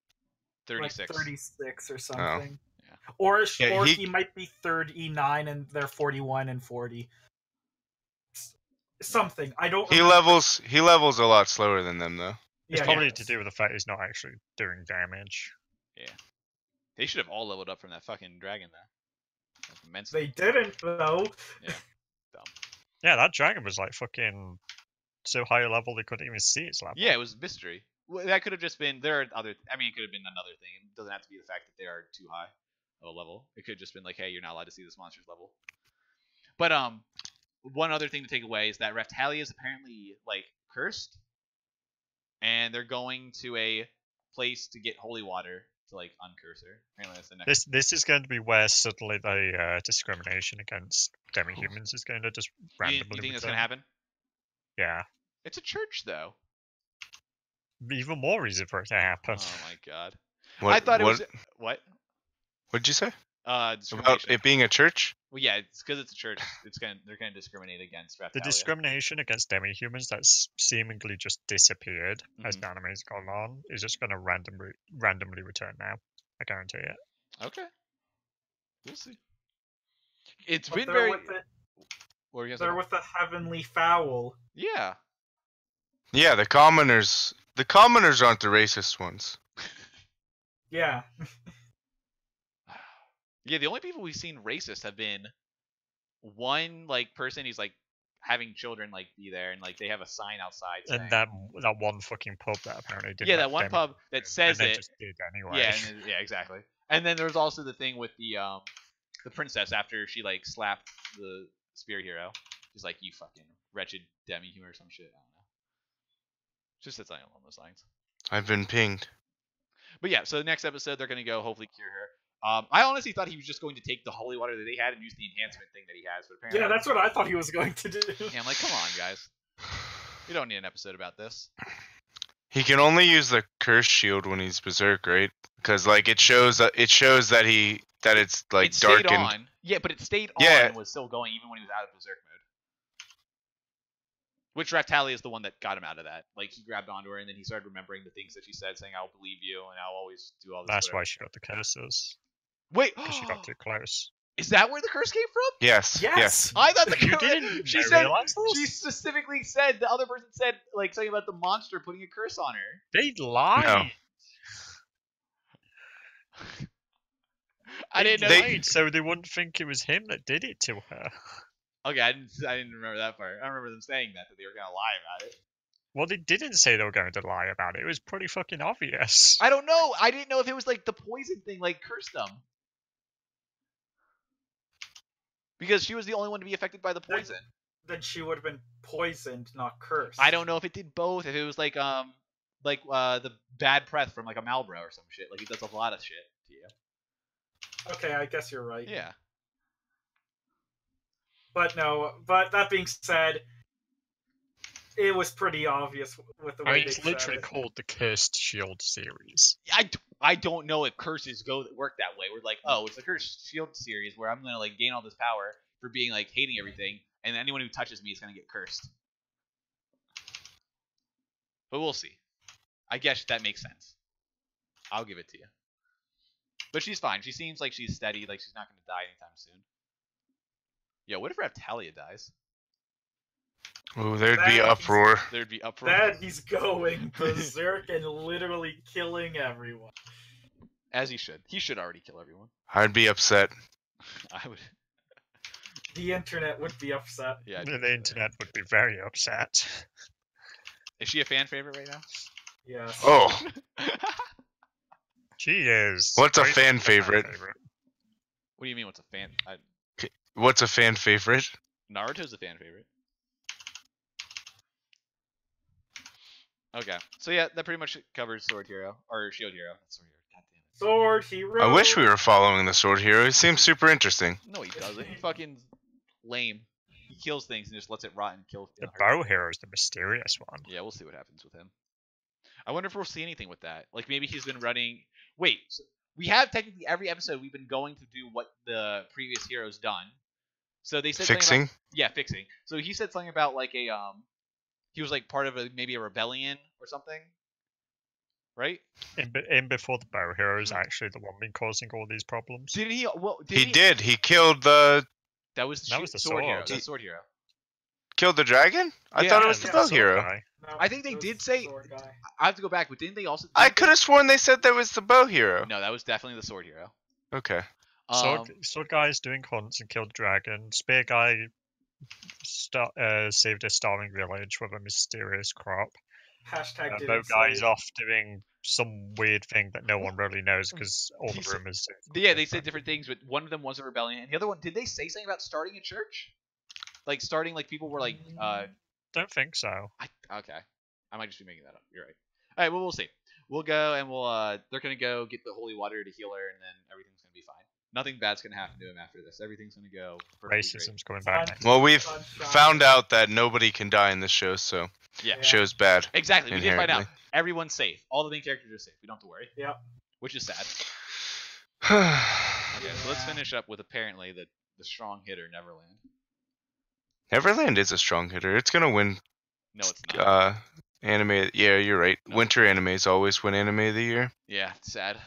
36. Like 36 or something. Yeah. Or Yeah, he might be 39 and they're 41 and 40. Something. I don't He remember. levels a lot slower than them though. It's Yeah, probably yeah. to do with the fact he's not actually doing damage. They should have all leveled up from that fucking dragon there. That's immensely. They didn't though. Yeah, that dragon was like fucking so high a level they couldn't even see its level. Yeah, it was mystery. Well, that could have just been. There are other. I mean, it could have been another thing. It doesn't have to be the fact that they are too high of a level. It could have just been like, hey, you're not allowed to see this monster's level. But one other thing to take away is that Raptalia is apparently like cursed, and they're going to a place to get holy water to like uncurse her. Apparently, that's the next. This is going to be where suddenly the discrimination against demi-humans is going to just You randomly think that's return. gonna happen? Yeah. It's a church, though. Even more reason for it to happen. Oh my god. What, I thought it what, was what? What'd you say? About Discrimination. it being a church? Well, yeah, it's because it's a church. They're gonna discriminate against Raptalia. The discrimination against demi-humans that's seemingly just disappeared as Mhm. the anime's gone on is just going to randomly return now. I guarantee it. Okay. We'll see. It's But been they're very. with the, What were you they're gonna with the heavenly fowl. say? Yeah. Yeah, the commoners. The commoners aren't the racist ones. Yeah. Yeah, the only people we've seen racist have been one like person who's like having children like be there and like they have a sign outside saying, And that one fucking pub that apparently did yeah, that one pub that says and it. just did anyway. Yeah, yeah, exactly. And then there was also the thing with the princess after she like slapped the spear hero. She's like, "You fucking wretched demi-human" or some shit. I don't know. Just said something along those lines. I've been pinged. But yeah, so the next episode they're gonna go hopefully cure her. I honestly thought he was just going to take the holy water that they had and use the enhancement thing that he has, but apparently Yeah, that's what I thought he was going to do. Yeah, I'm like, come on, guys. We don't need an episode about this. He can only use the curse shield when he's berserk, right? Because like it shows that it's like It stayed darkened. on. Yeah, but it stayed Yeah. on and was still going even when he was out of berserk mode. Which Raftalia is the one that got him out of that. Like, he grabbed onto her, and then he started remembering the things that she said, saying, I'll believe you, and I'll always do all this. That's whatever. why she got the curses. Wait, Because she got too close. is that where the curse came from? Yes. Yes. I thought the You curse. didn't She said. realize this? She specifically said the other person said like something about the monster putting a curse on her. They lied. No. I didn't know. They- lied, so they wouldn't think it was him that did it to her. Okay, I didn't remember that part. I remember them saying that they were gonna lie about it. Well, they didn't say they were going to lie about it. It was pretty fucking obvious. I don't know. I didn't know if it was like the poison thing, like cursed them. Because she was the only one to be affected by the poison. Then she would have been poisoned, not cursed. I don't know if it did both. If it was like the bad breath from like a Malboro or some shit. Like he does a lot of shit to you. Okay, I guess you're right. Yeah. But no, but that being said, it was pretty obvious with the way I mean, they it's said literally it. called the Cursed Shield series. I don't know if curses work that way. We're like, oh, it's a cursed shield series where I'm gonna like gain all this power for being like hating everything, and anyone who touches me is gonna get cursed. But we'll see. I guess that makes sense. I'll give it to you. But she's fine. She seems like she's steady, like she's not gonna die anytime soon. Yo, what if Raftalia dies? Ooh, there'd be That- uproar. There'd be uproar. That he's going berserk and literally killing everyone. As he should. He should already kill everyone. I'd be upset. I would. The internet would be upset. Yeah. I'd The do that. internet would be very upset. Is she a fan favorite right now? Yes. Oh, She is. What's a very fan much favorite? What do you mean? What's a fan? what's a fan favorite? Naruto's a fan favorite. Okay, so yeah, that pretty much covers Sword Hero or Shield Hero. Sword Hero. God damn it. Sword hero. I wish we were following the Sword Hero. It seems super interesting. No, he doesn't. He fucking lame. He kills things and just lets it rot and kill. The Bow Hero is the mysterious one. Yeah, we'll see what happens with him. I wonder if we'll see anything with that. Like maybe he's been running. Wait, so we have technically every episode we've been going to do what the previous hero's done. So they said something Fixing. about, yeah, fixing. So he said something about like a he was like part of maybe a rebellion or something, right? In before the Bow Hero is actually the one been causing all these problems. Did he? Well, He did. He killed the That was That was the Sword Hero. sword. That's Sword Hero. dragon. I Yeah, thought it was Yeah, the Bow sword Hero. guy. No, I think they it was did the say- sword guy. I have to go back, but didn't they also? I could have sworn they said that was the Bow Hero. No, that was definitely the Sword Hero. Okay. Sword guy is doing hunts and killed dragon. Spear guy saved a starving village with a mysterious crop. Hashtag Bow didn't guy's say. off doing some weird thing that no one really knows because all He the said- rumors. Yeah, they said different things, but one of them was a rebellion, and the other one, did they say something about starting a church? Like starting, like people were like, Don't think so. okay, I might just be making that up. You're right. All right, well we'll see. We'll go and they're gonna go get the holy water to heal her, and then everything's gonna be fine. Nothing bad's gonna happen to him after this. Everything's gonna go perfectly great. Racism's coming back. Fine. next. Well, we've Sunshine. found out that nobody can die in this show, so Yeah, Yeah. show's bad. exactly. We did find out. Inherently. Everyone's safe. All the main characters are safe. We don't have to worry. Yep. Which is sad. Okay, so let's Yeah. finish up with apparently the strong hitter Neverland. Neverland is a strong hitter. It's gonna win No, it's not. anime. Yeah, you're right. No. Winter animes always win anime of the year. Yeah, it's sad.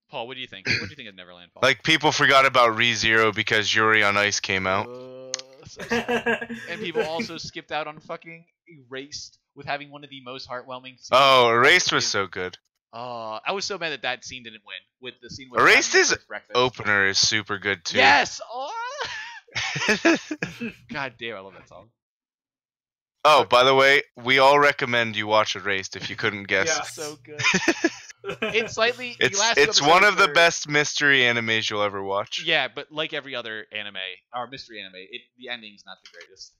Paul, what do you think? What do you think of Neverland, Paul? Like people forgot about ReZero because Yuri on Ice came out. So sad. And people also skipped out on fucking Erased with having one of the most heartwarming scenes. Oh, Erased was so good. I was so mad that that scene didn't win. With the scene with Erased having is the first breakfast. Opener is super good too. Yes. Oh! God damn, I love that song. Oh, by the way, we all recommend you watch Erased if you couldn't guess. Yeah. So good. It's slightly. the last two It's one episodes of the were- best mystery animes you'll ever watch. Yeah, but like every other anime or mystery anime, the ending's not the greatest.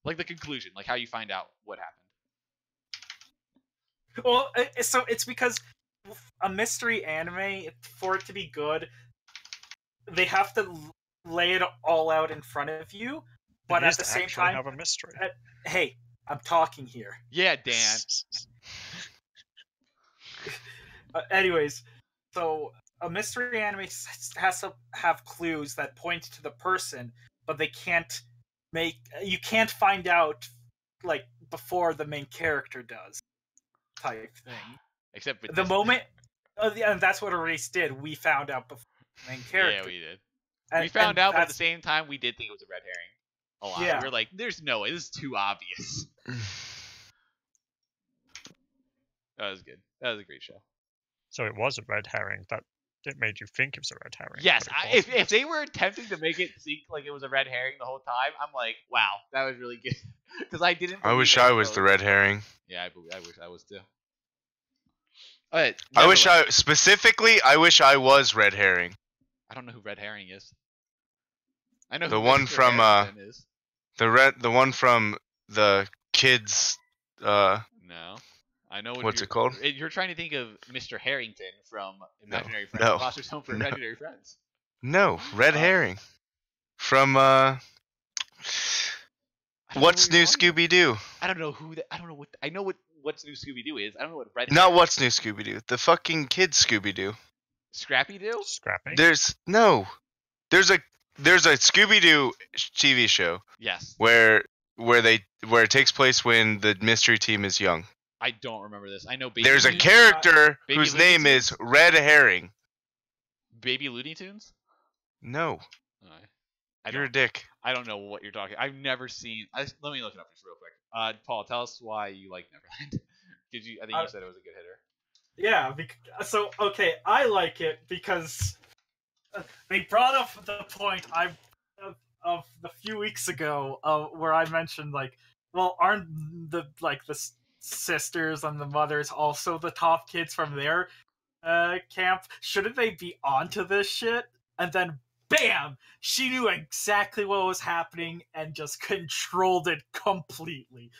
Like the conclusion, like how you find out what happened. Well, so it's because a mystery anime, for it to be good, they have to lay it all out in front of you. But It at is the to same actually time, have a mystery. hey, I'm talking here. Yeah, Dan. Anyways, so a mystery anime has to have clues that point to the person, but they can't you can't find out like before the main character does, type thing. Except for the moment, and that's what Erase did. We found out before the main character. Yeah, we did. And, we found out, but at the same time, we did think it was a red herring. A lot. Yeah. We were like, "There's no way. This is too obvious." That was good. That was a great show. So it was a red herring. That it made you think it was a red herring. Yes, but it wasn't. if they were attempting to make it seem like it was a red herring the whole time, I'm like, wow, that was really good. Because I didn't. I wish I was the red herring. Yeah, I wish I was too. But I wish I was red herring. I don't know who red herring is. I know The who one Mr. from Harrington is. the one from the kids. No, I know what What's it called? You're trying to think of Mr. Harrington from Imaginary Friends. No. Foster's Home for No. Imaginary Friends. No, red herring. From I don't know What's what you're New talking about. Scooby Doo? I don't know who that. I don't know what. I know what What's New Scooby Doo is. I don't know what red. Not herring- What's New Scooby Doo. The fucking kids Scooby Doo. Scrappy Doo. Scrappy. There's a Scooby Doo TV show Yes. where it takes place when the mystery team is young. I don't remember this. I know. Baby There's a Looney- character Baby whose Looney name Tunes? is Red Herring. Baby Looney Tunes. No, I you're a don't. dick. I don't know what you're talking. I've never seen. Let me look it up just real quick. Paul, tell us why you like Neverland. Did you? I think you said it was a good hitter. Yeah, so okay, I like it because they brought up the point of the few weeks ago where I mentioned like, well, aren't the sisters and the mothers also the top kids from their camp? Shouldn't they be onto this shit? And then bam, she knew exactly what was happening and just controlled it completely.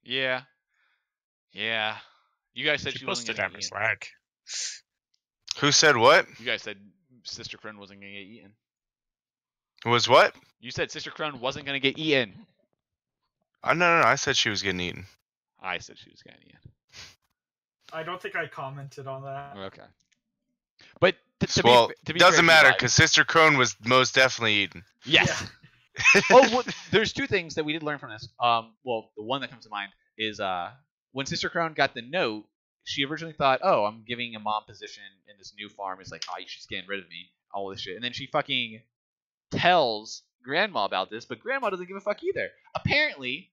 Yeah. Yeah. You guys said She she wasn't busted gonna down get his eaten. leg. Who said what? You guys said Sister Crone wasn't gonna get eaten. Was what? You said Sister Crone wasn't gonna get eaten. No. I said she was getting eaten. I said she was getting eaten. I don't think I commented on that. Okay. But to Well, be doesn't fair, matter you're right. because Sister Crone was most definitely eaten. Yes. Oh, well, there's two things that we did learn from this. Well, the one that comes to mind is when Sister Crone got the note, she originally thought, "Oh, I'm giving a mom position in this new farm." It's like, "Oh, she's getting rid of me." All this shit, and then she fucking tells Grandma about this, but Grandma doesn't give a fuck either. Apparently,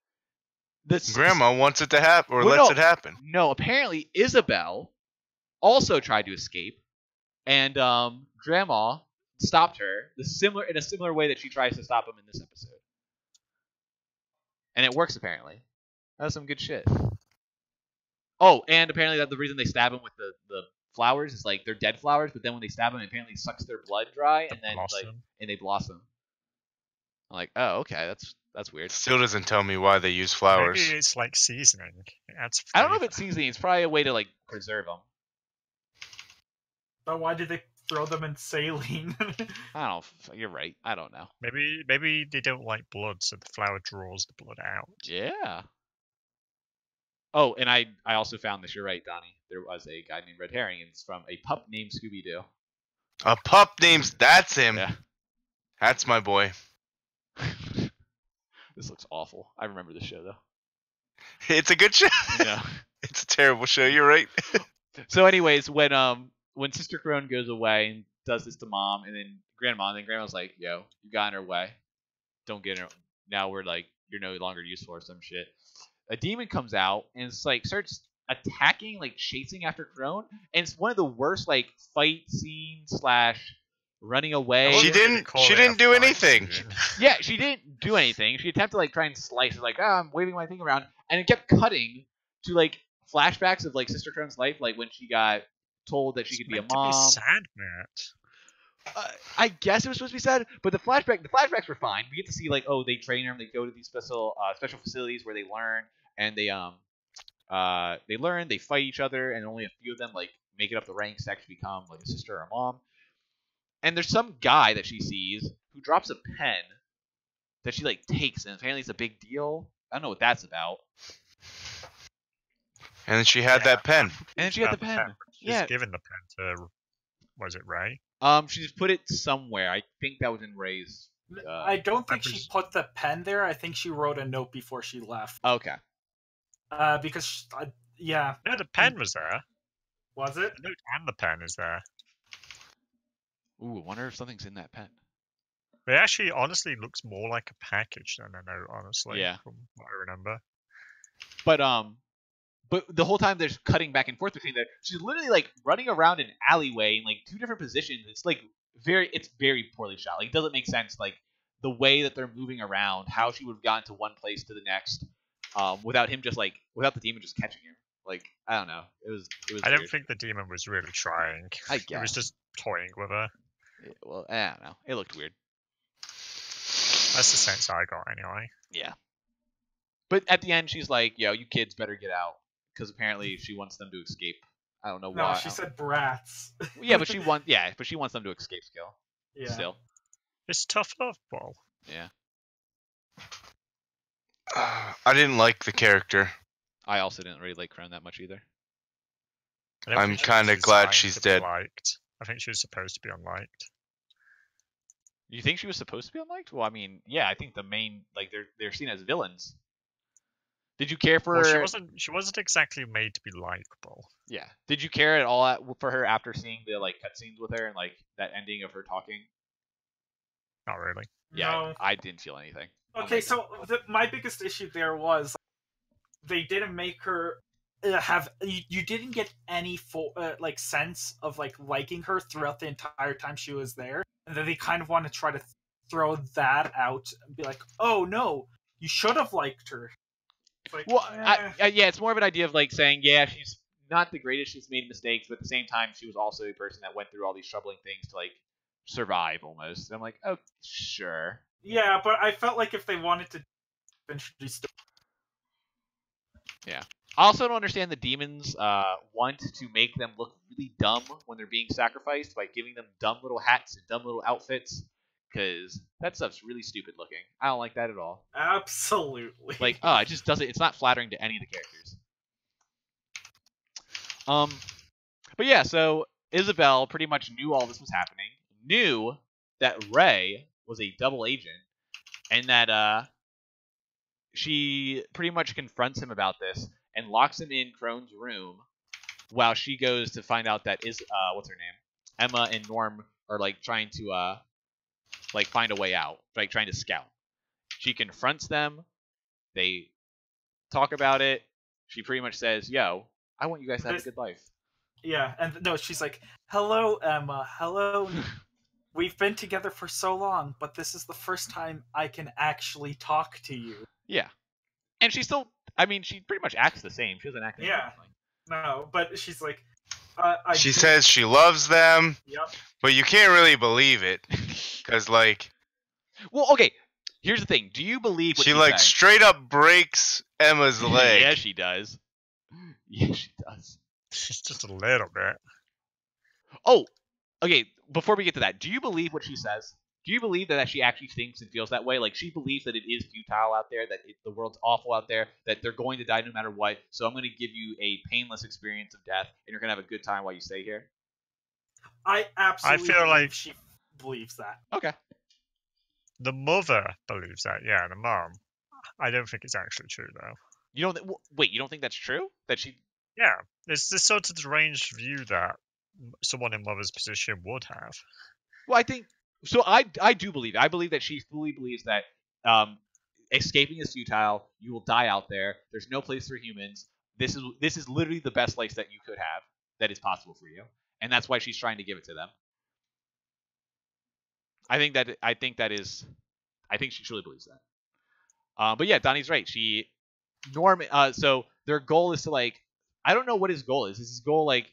Grandma wants it to happen or Well, lets no. it happen. No, apparently Isabel also tried to escape, and Grandma stopped her in a similar way that she tries to stop him in this episode, and it works apparently. That's some good shit. Oh, and apparently that the reason they stab him with the flowers is like they're dead flowers, but then when they stab him, it apparently sucks their blood dry, and then Blossom. and they blossom. I'm like, oh, okay, that's weird. Still doesn't tell me why they use flowers. Maybe it's like seasoning. It adds I don't know if flavour. it's seasoning. It's probably a way to like preserve them. But why did they throw them in saline? I don't. You're right. I don't know. Maybe they don't like blood, so the flower draws the blood out. Yeah. Oh, and I also found this. You're right, Donnie. There was a guy named Red Herring, and it's from a pup named Scooby Doo. A pup names that's him. Yeah. That's my boy. This looks awful. I remember this show though. It's a good show. Yeah. It's a terrible show. You're right. So, anyways, when Sister Crone goes away and does this to Mom, and then Grandma's like, "Yo, you got in her way. Don't get in her. Now we're like, you're no longer useful or some shit." A demon comes out and it's like starts attacking, like chasing after Crone, and it's one of the worst like fight scenes / running away. She didn't do anything. Yeah, she didn't do anything. She attempted to like try and slice. It's like, I'm waving my thing around, and it kept cutting to like flashbacks of like Sister Crone's life, like when she got told that she could be a Meant to mom. sad, Matt. I guess it was supposed to be sad, but the flashbacks were fine. We get to see like, oh, they train her, and they go to these special facilities where they learn, and they learn, they fight each other, and only a few of them like make it up the ranks to actually become like a sister or a mom. And there's some guy that she sees who drops a pen that she like takes, and apparently it's a big deal. I don't know what that's about. And then she had that pen. And then she had the pen. She's Yeah. given the pen to, was it Ray? She just put it somewhere. I think that was in Ray's. I don't think she Peppers. put the pen there. I think she wrote a note before she left. Okay. Because yeah, No, the pen was there. was it? The note and the pen is there. Ooh, I wonder if something's in that pen. It actually honestly looks more like a package than a note, honestly. Yeah. From what I remember. But the whole time there's cutting back and forth between there. She's literally like running around an alleyway in like 2 different positions. It's like it's very poorly shot. Like it doesn't make sense. Like the way that they're moving around, how she would have gotten to one place to the next, without him just like without the demon just catching her. Like I don't know. It was. I don't weird. think the demon was really trying. I It was guess. just toying with her. Well, I don't know. It looked weird. That's the sense I got anyway. Yeah. But at the end, she's like, "Yo, you kids better get out," because apparently she wants them to escape. I don't know No, why. she said brats. Yeah, but she wants them to escape. Yeah. Still. It's tough love, Paul. Yeah. I didn't like the character. I also didn't really like Crone that much either. I don't I'm think she kinda was glad designed she's to be dead. Liked. I think she was supposed to be unliked. You think she was supposed to be unliked? Well, I mean, yeah, I think the main they're seen as villains. Did you care for? Well, she wasn't exactly made to be likable. Yeah. Did you care at all for her after seeing the like cutscenes with her and like that ending of her talking? Not really. Yeah, No. I didn't feel anything. Okay, so my biggest issue there was they didn't make her have you didn't get any full like sense of like liking her throughout the entire time she was there, and then they kind of want to try to throw that out and be like, oh no, you should have liked her. It's like, Well, eh. yeah, it's more of an idea of like saying, yeah, she's not the greatest, she's made mistakes, but at the same time, she was also a person that went through all these troubling things to like survive almost. And I'm like, oh, sure. Yeah, but I felt like if they wanted to introduce I also don't understand the demons want to make them look really dumb when they're being sacrificed by giving them dumb little hats and dumb little outfits, because that stuff's really stupid looking. I don't like that at all. absolutely Like, it just doesn't. It's not flattering to any of the characters. But yeah, so Isabel pretty much knew all this was happening, knew that Ray was a double agent, and that she pretty much confronts him about this and locks him in Crone's room while she goes to find out that what's her name? Emma and Norm are like trying to like find a way out, like trying to scout. She confronts them. They talk about it. She pretty much says, "Yo, I want you guys to have a good life." Yeah, and no, she's like, hello, Emma, hello. We've been together for so long, but this is the first time I can actually talk to you. Yeah, and she still. I mean, she pretty much acts the same. She doesn't act. any Yeah. differently. No, but she's like, She says she loves them, Yep. but you can't really believe it, because like Well, okay. Here's the thing. Do you believe what she she like said? straight up breaks Emma's leg. Yeah, she does. Yeah, she does. Just a little bit. Oh, okay. Before we get to that, do you believe what she says? Do you believe that she actually thinks and feels that way? Like she believes that it is futile out there, that the world's awful out there, that they're going to die no matter what. So I'm going to give you a painless experience of death, and you're going to have a good time while you stay here. I absolutely feel believe like- she believes that. Okay. The mother believes that, yeah, the mom. I don't think it's actually true, though. You don't. Wait, you don't think that's true? That she? Yeah, it's this sort of deranged view that someone in mother's position would have. Well, I think so. I do believe. I believe that she fully believes that escaping is futile. You will die out there. There's no place for humans. This is literally the best life that you could have. That is possible for you, and that's why she's trying to give it to them. I think she truly believes that. But yeah, Donnie's right. So their goal is to like, I don't know what his goal is. Is his goal like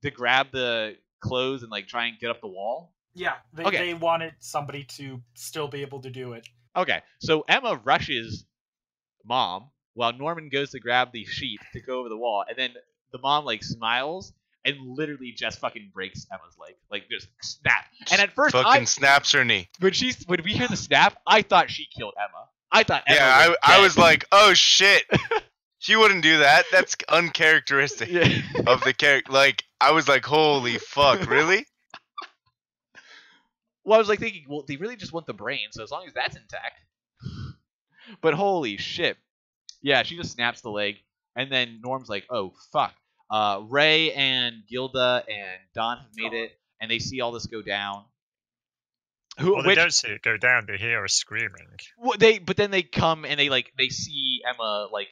to grab the clothes and like try and get up the wall? Yeah, Okay. they wanted somebody to still be able to do it. Okay, so Emma rushes mom while Norman goes to grab the sheet to go over the wall, and then the mom like smiles and literally just fucking breaks Emma's leg, like just snap. And at first, Fucking snaps her knee. when we hear the snap, I thought she killed Emma. I thought Emma Yeah, was I dead. was like, oh shit. She wouldn't do that. That's uncharacteristic Yeah. of the character. Like, I was like, holy fuck, really? Well, I was like thinking, well, they really just want the brain, so as long as that's intact. But holy shit. Yeah, she just snaps the leg, and then Norm's like, oh, fuck. Ray and Gilda and Don have made it, and they see all this go down. Well, they don't see it go down, they hear her screaming. But then they come and they see Emma, like,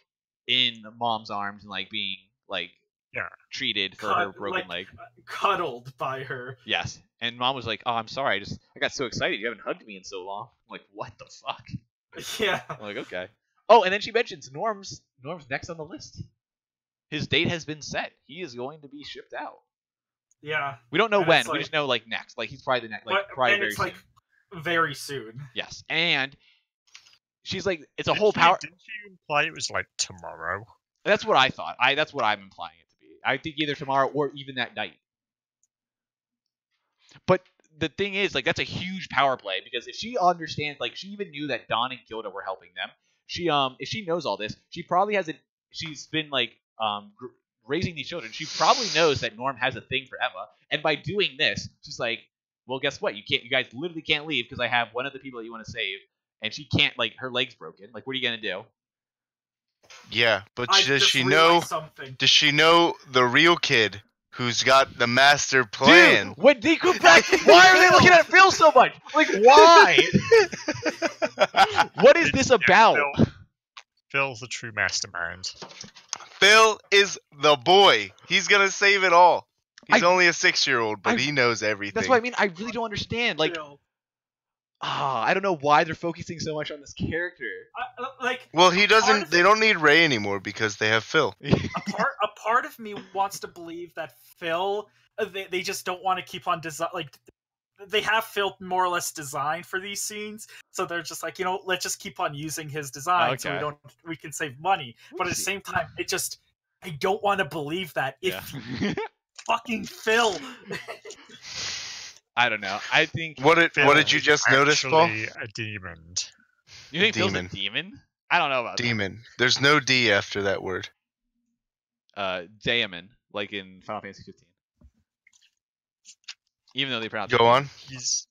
in Mom's arms and, like, being, like, treated for her broken leg. Cuddled by her. Yes. And Mom was like, oh, I'm sorry, I got so excited, you haven't hugged me in so long. I'm like, what the fuck? Yeah. I'm like, okay. Oh, and then she mentions Norm's next on the list. His date has been set. He is going to be shipped out. Yeah. We don't know And when. it's We like- just know, like, next. Like, he's probably the next. Like, But, probably and very it's soon. like very soon. Yes. And she's like, it's a Didn't whole she- power. Didn't you imply it was like tomorrow? That's what I thought. That's what I'm implying it to be. I think either tomorrow or even that night. But the thing is, like, that's a huge power play because if she understands, like, she even knew that Don and Gilda were helping them. She, if she knows all this, she probably has she's been like, raising these children. She probably knows that Norm has a thing for Emma, and by doing this, she's like, well, guess what? You guys literally can't leave because I have one of the people that you want to save, and she can't. Like, her leg's broken. Like, what are you gonna do? Yeah, but I does just she realized know? something. Does she know the real kid who's got the master plan? Dude, when they come back, why are they looking at Phil so much? Like, why? What is this about? Phil's the true mastermind. Phil is the boy. He's gonna save it all. He's I- only a 6-year-old, but I- he knows everything. That's what I mean. I really don't understand. Like, Phil. I don't know why they're focusing so much on this character. Like Well, he part doesn't. of They don't need Ray anymore because they have Phil. a part of me wants to believe that Phil, they just don't want to keep on design. Like they have Phil more or less designed for these scenes, so they're just like, let's just keep on using his design so Okay. we can save money. But at the same time, I don't want to believe that if Yeah. fucking Phil. I don't know. I think What did Phil you is just notice, Paul? actually a demon. you think Phil's a Demon. demon. I don't know about Demon. There's no D after that word. that. Daemon, like in Final Fantasy 15. Even though they pronounce Go on, He's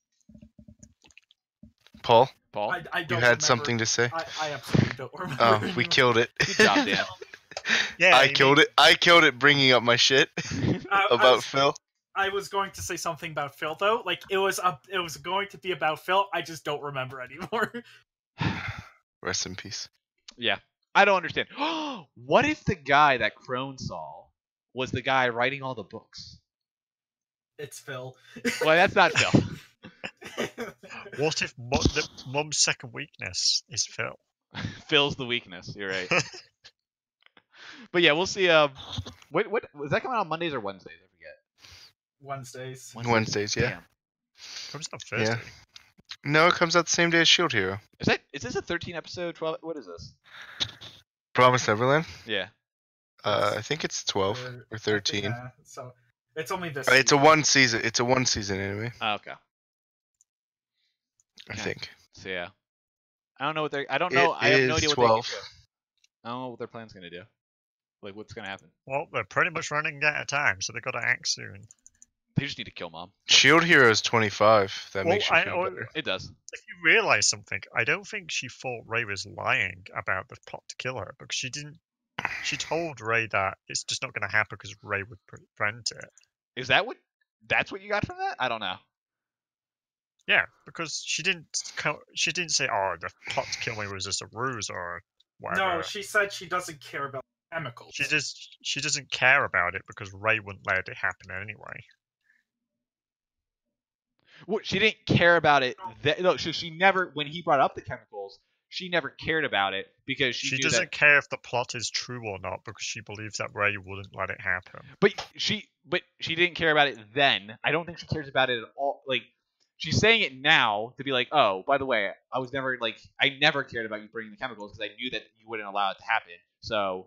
Paul. Paul. I You don't had remember. something to say. I absolutely don't remember. Oh, we anymore. killed it. Good job, Dan. yeah. I killed it. I killed it bringing up my shit I about was- Phil. I was going to say something about Phil though. Like it was going to be about Phil. I just don't remember anymore. Rest in peace. Yeah. I don't understand. What if the guy that Crone saw was the guy writing all the books? It's Phil. Well, that's not Phil. What if Mum's second weakness is Phil? Phil's the weakness. You're right. But yeah, we'll see. What was that coming out on Mondays or Wednesdays? I forget. Wednesdays. Wednesdays, yeah. Damn. Comes out Thursday. Yeah. No, it comes out the same day as Shield Hero. Is this a 13 episode? 12? What is this? Promise Neverland. Yeah. I think it's 12 or 13. Yeah, so it's only this. It's a season. one season. It's a one season anime. Oh, okay. I Okay. think. So yeah. I don't know what they're. I don't know. It I have no is idea what 12. they can do. I don't know what their plan's gonna do. Like what's gonna happen. Well, they're pretty much running out of time, so they've got to act soon. They just need to kill Mom. Shield Hero is 25. That Well, makes you I- feel better. It does. If you realise something, I don't think she thought Ray was lying about the plot to kill her because she didn't. She told Ray that it's just not going to happen because Ray would prevent it. Is that what? That's what you got from that? I don't know. Yeah, because she didn't. She didn't say, "Oh, the plot to kill me was just a ruse" or whatever. No, she said she doesn't care about chemicals. She doesn't care about it because Ray wouldn't let it happen anyway. Well, she didn't care about it. No, so she never. When he brought up the chemicals, she never cared about it because she She knew doesn't that. care if the plot is true or not because she believes that Ray wouldn't let it happen. But she didn't care about it then. I don't think she cares about it at all. Like she's saying it now to be like, oh, by the way, I never cared about you bringing the chemicals because I knew that you wouldn't allow it to happen. So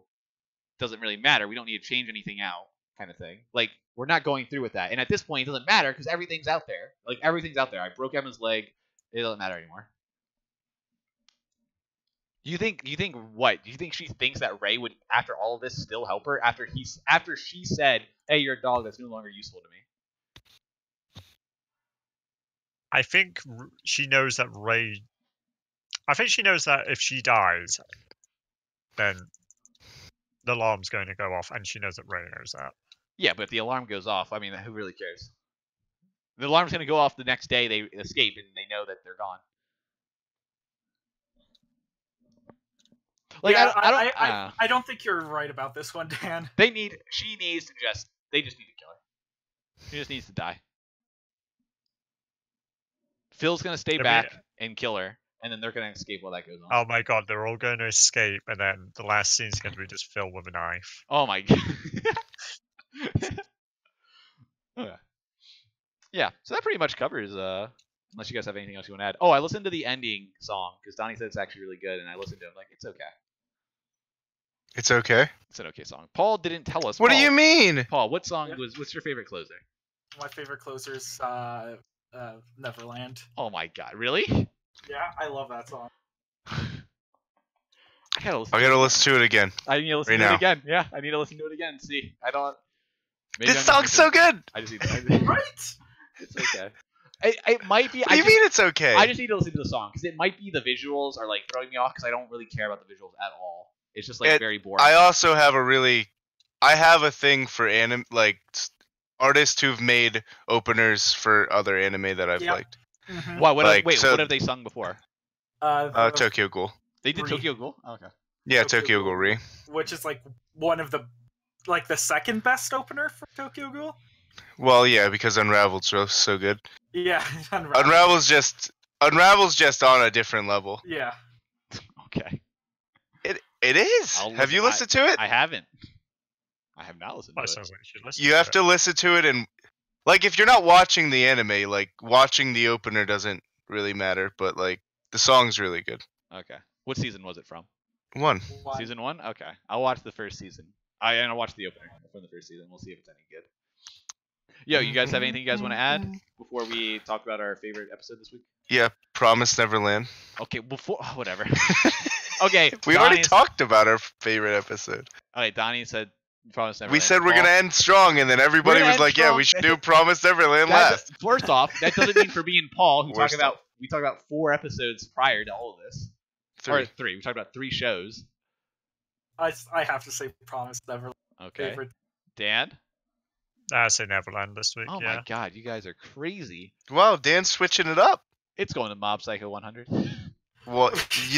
it doesn't really matter. We don't need to change anything out, kind of thing. Like We're not going through with that. And at this point, it doesn't matter because everything's out there. Like, everything's out there. I broke Emma's leg. It doesn't matter anymore. Do you think what? Do you think she thinks that Ray would, after all of this, still help her after she said, "Hey, you're a dog that's no longer useful to me"? I think she knows that Ray. I think she knows that if she dies, then the alarm's going to go off, and she knows that Ray knows that. Yeah, but if the alarm goes off, I mean, who really cares? The alarm's going to go off the next day they escape, and they know that they're gone. Like, yeah, I don't think you're right about this one, Dan. they just need to kill her. She just needs to die. Phil's going to stay back and kill her, and then they're going to escape while that goes on. Oh my god, they're all going to escape, and then the last scene's going to be just Phil with a knife. Oh my god. Okay. Yeah, so that pretty much covers, unless you guys have anything else you want to add. Oh, I listened to the ending song, because Donnie said it's actually really good, and I listened to it, like, it's okay. It's okay. It's an okay song. Paul didn't tell us. What Paul, do you mean? Paul, what's your favorite closer? My favorite closer's Neverland. Oh my god, really? Yeah, I love that song. I gotta listen to it again. I need to listen to it again. Yeah, I need to listen to it again. See, I don't. This song's so good. I just need Right? It's okay. It might be. What do you mean it's okay? I just need to listen to the song because it might be the visuals are like throwing me off because I don't really care about the visuals at all. It's just like very boring. I also have I have a thing for artists who've made openers for other anime that I've liked. Mm-hmm. What have they sung before? Tokyo Ghoul. They did Tokyo Ghoul? Oh, okay. Yeah, Tokyo Ghoul Re. Which is like one of the second best opener for Tokyo Ghoul. Well, yeah, because Unravel's so good. Yeah, Unravel's just on a different level. Yeah. Okay. It is. Have you listened to it? I haven't. I have not listened to it. Sounds like you should listen You have to listen to it, and like if you're not watching the anime, like watching the opener doesn't really matter, but like the song's really good. Okay. What season was it from? One. Season 1? Okay. I'll watch the first season. I'll watch the opener from the first season. We'll see if it's any good. Yo, you guys have anything you guys want to add before we talk about our favorite episode this week? Yeah, Promised Neverland. Okay, whatever. Okay. We already talked about our favorite episode. Okay, Donnie said Promised Neverland. We said we're gonna end strong, and then everybody was like, "Yeah, we should do Promised Neverland last." First off, that doesn't mean for me and Paul, who we talked about 4 episodes prior to all of this. 3. Or 3. We talked about 3 shows. I have to say Promised Neverland. Okay. Favorite. Dan? I say Neverland this week. Oh my god, you guys are crazy. Wow, Dan's switching it up. It's going to Mob Psycho 100. Well,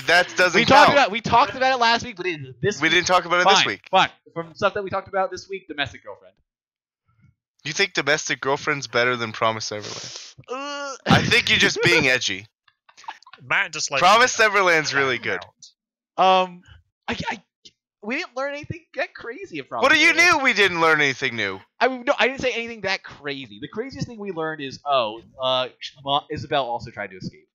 that doesn't count. We talked about it last week, but this we didn't talk about it this week. Fine. From stuff that we talked about this week, Domestic Girlfriend. You think Domestic Girlfriend's better than Promised Neverland? I think you're just being edgy. Matt just like Promised Neverland's really good. We didn't learn anything that crazy from What do you knew? We didn't learn anything new. I didn't say anything that crazy. The craziest thing we learned is, Isabel also tried to escape.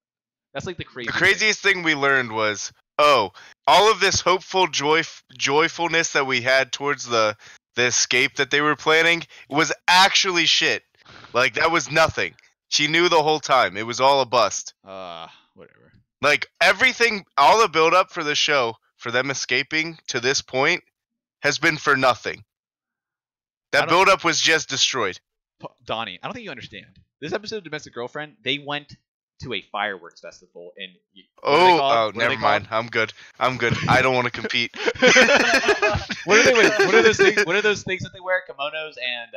That's like the craziest. The craziest thing we learned was, all of this hopeful joyfulness that we had towards the escape that they were planning was actually shit. Like, that was nothing. She knew the whole time. It was all a bust. Whatever. Like, everything, all the build-up for the show, for them escaping to this point, has been for nothing. That build-up was just destroyed. Donnie, I don't think you understand. This episode of Domestic Girlfriend, they went to a fireworks festival, and never mind. I'm good. I don't want to compete. What are those things? What are those things that they wear? Kimonos and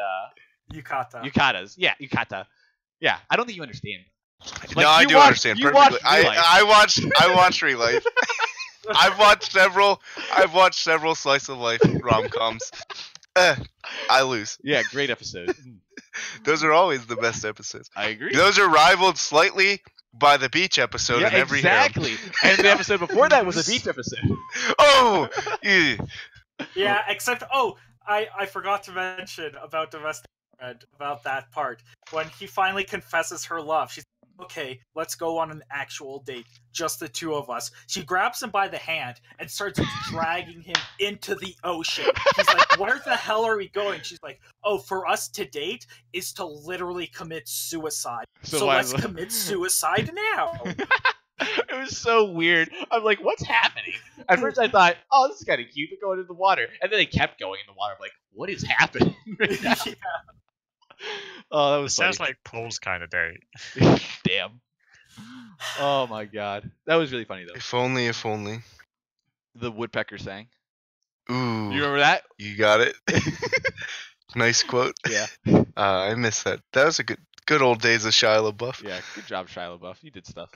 yukatas. Yeah, yukata. Yeah, I don't think you understand. Like, no, I do understand perfectly. I watched Real Life. I've watched several slice of life rom-coms. I lose. Yeah, great episode. Those are always the best episodes. I agree. Those are rivaled slightly by the beach episode in every exactly. And the episode before that was a beach episode. Oh! Yeah, except, I forgot to mention about Domestic Girlfriend, about that part. When he finally confesses her love, she's okay, let's go on an actual date, just the two of us. She grabs him by the hand and starts dragging him into the ocean. He's like, where the hell are we going? She's like, oh, for us to date is to literally commit suicide. So let's commit suicide now. It was so weird. I'm like, what's happening? At first I thought, oh, this is kind of cute. They're going into the water. And then they kept going in the water. I'm like, what is happening right now? Yeah. Oh, that was Sounds funny. like Paul's kind of date. Damn. Oh my god. That was really funny though. If only, if only. The woodpecker sang. Ooh, You remember that? you got it. Nice quote. Yeah. I miss that. That was a good old days of Shia LaBeouf. Yeah, good job, Shia LaBeouf. You did stuff.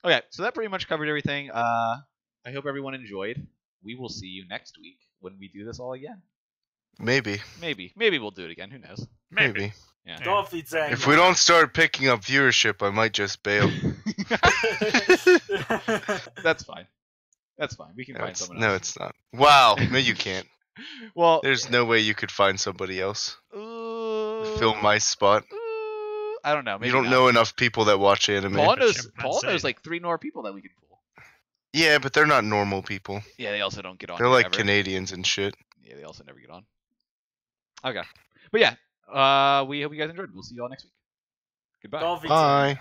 Okay, so that pretty much covered everything. I hope everyone enjoyed. We will see you next week when we do this all again. Maybe. Maybe we'll do it again. Who knows? Maybe. Yeah. Auf Wiedersehen. If we don't start picking up viewership, I might just bail. That's fine. That's fine. We can No, find it's, someone no, else. it's not. Wow. No, you can't. Well, There's no way you could find somebody else. uh, Fill my spot. I don't know. Maybe You don't not. know enough people that watch anime. Paul knows chimpanzee. like 3 more people that we can pull. Yeah, but they're not normal people. Yeah, they also don't get on. They're here like ever. Canadians and shit. Yeah, they also never get on. Okay. But yeah, we hope you guys enjoyed. We'll see you all next week. Goodbye. Auf Wiedersehen. Bye.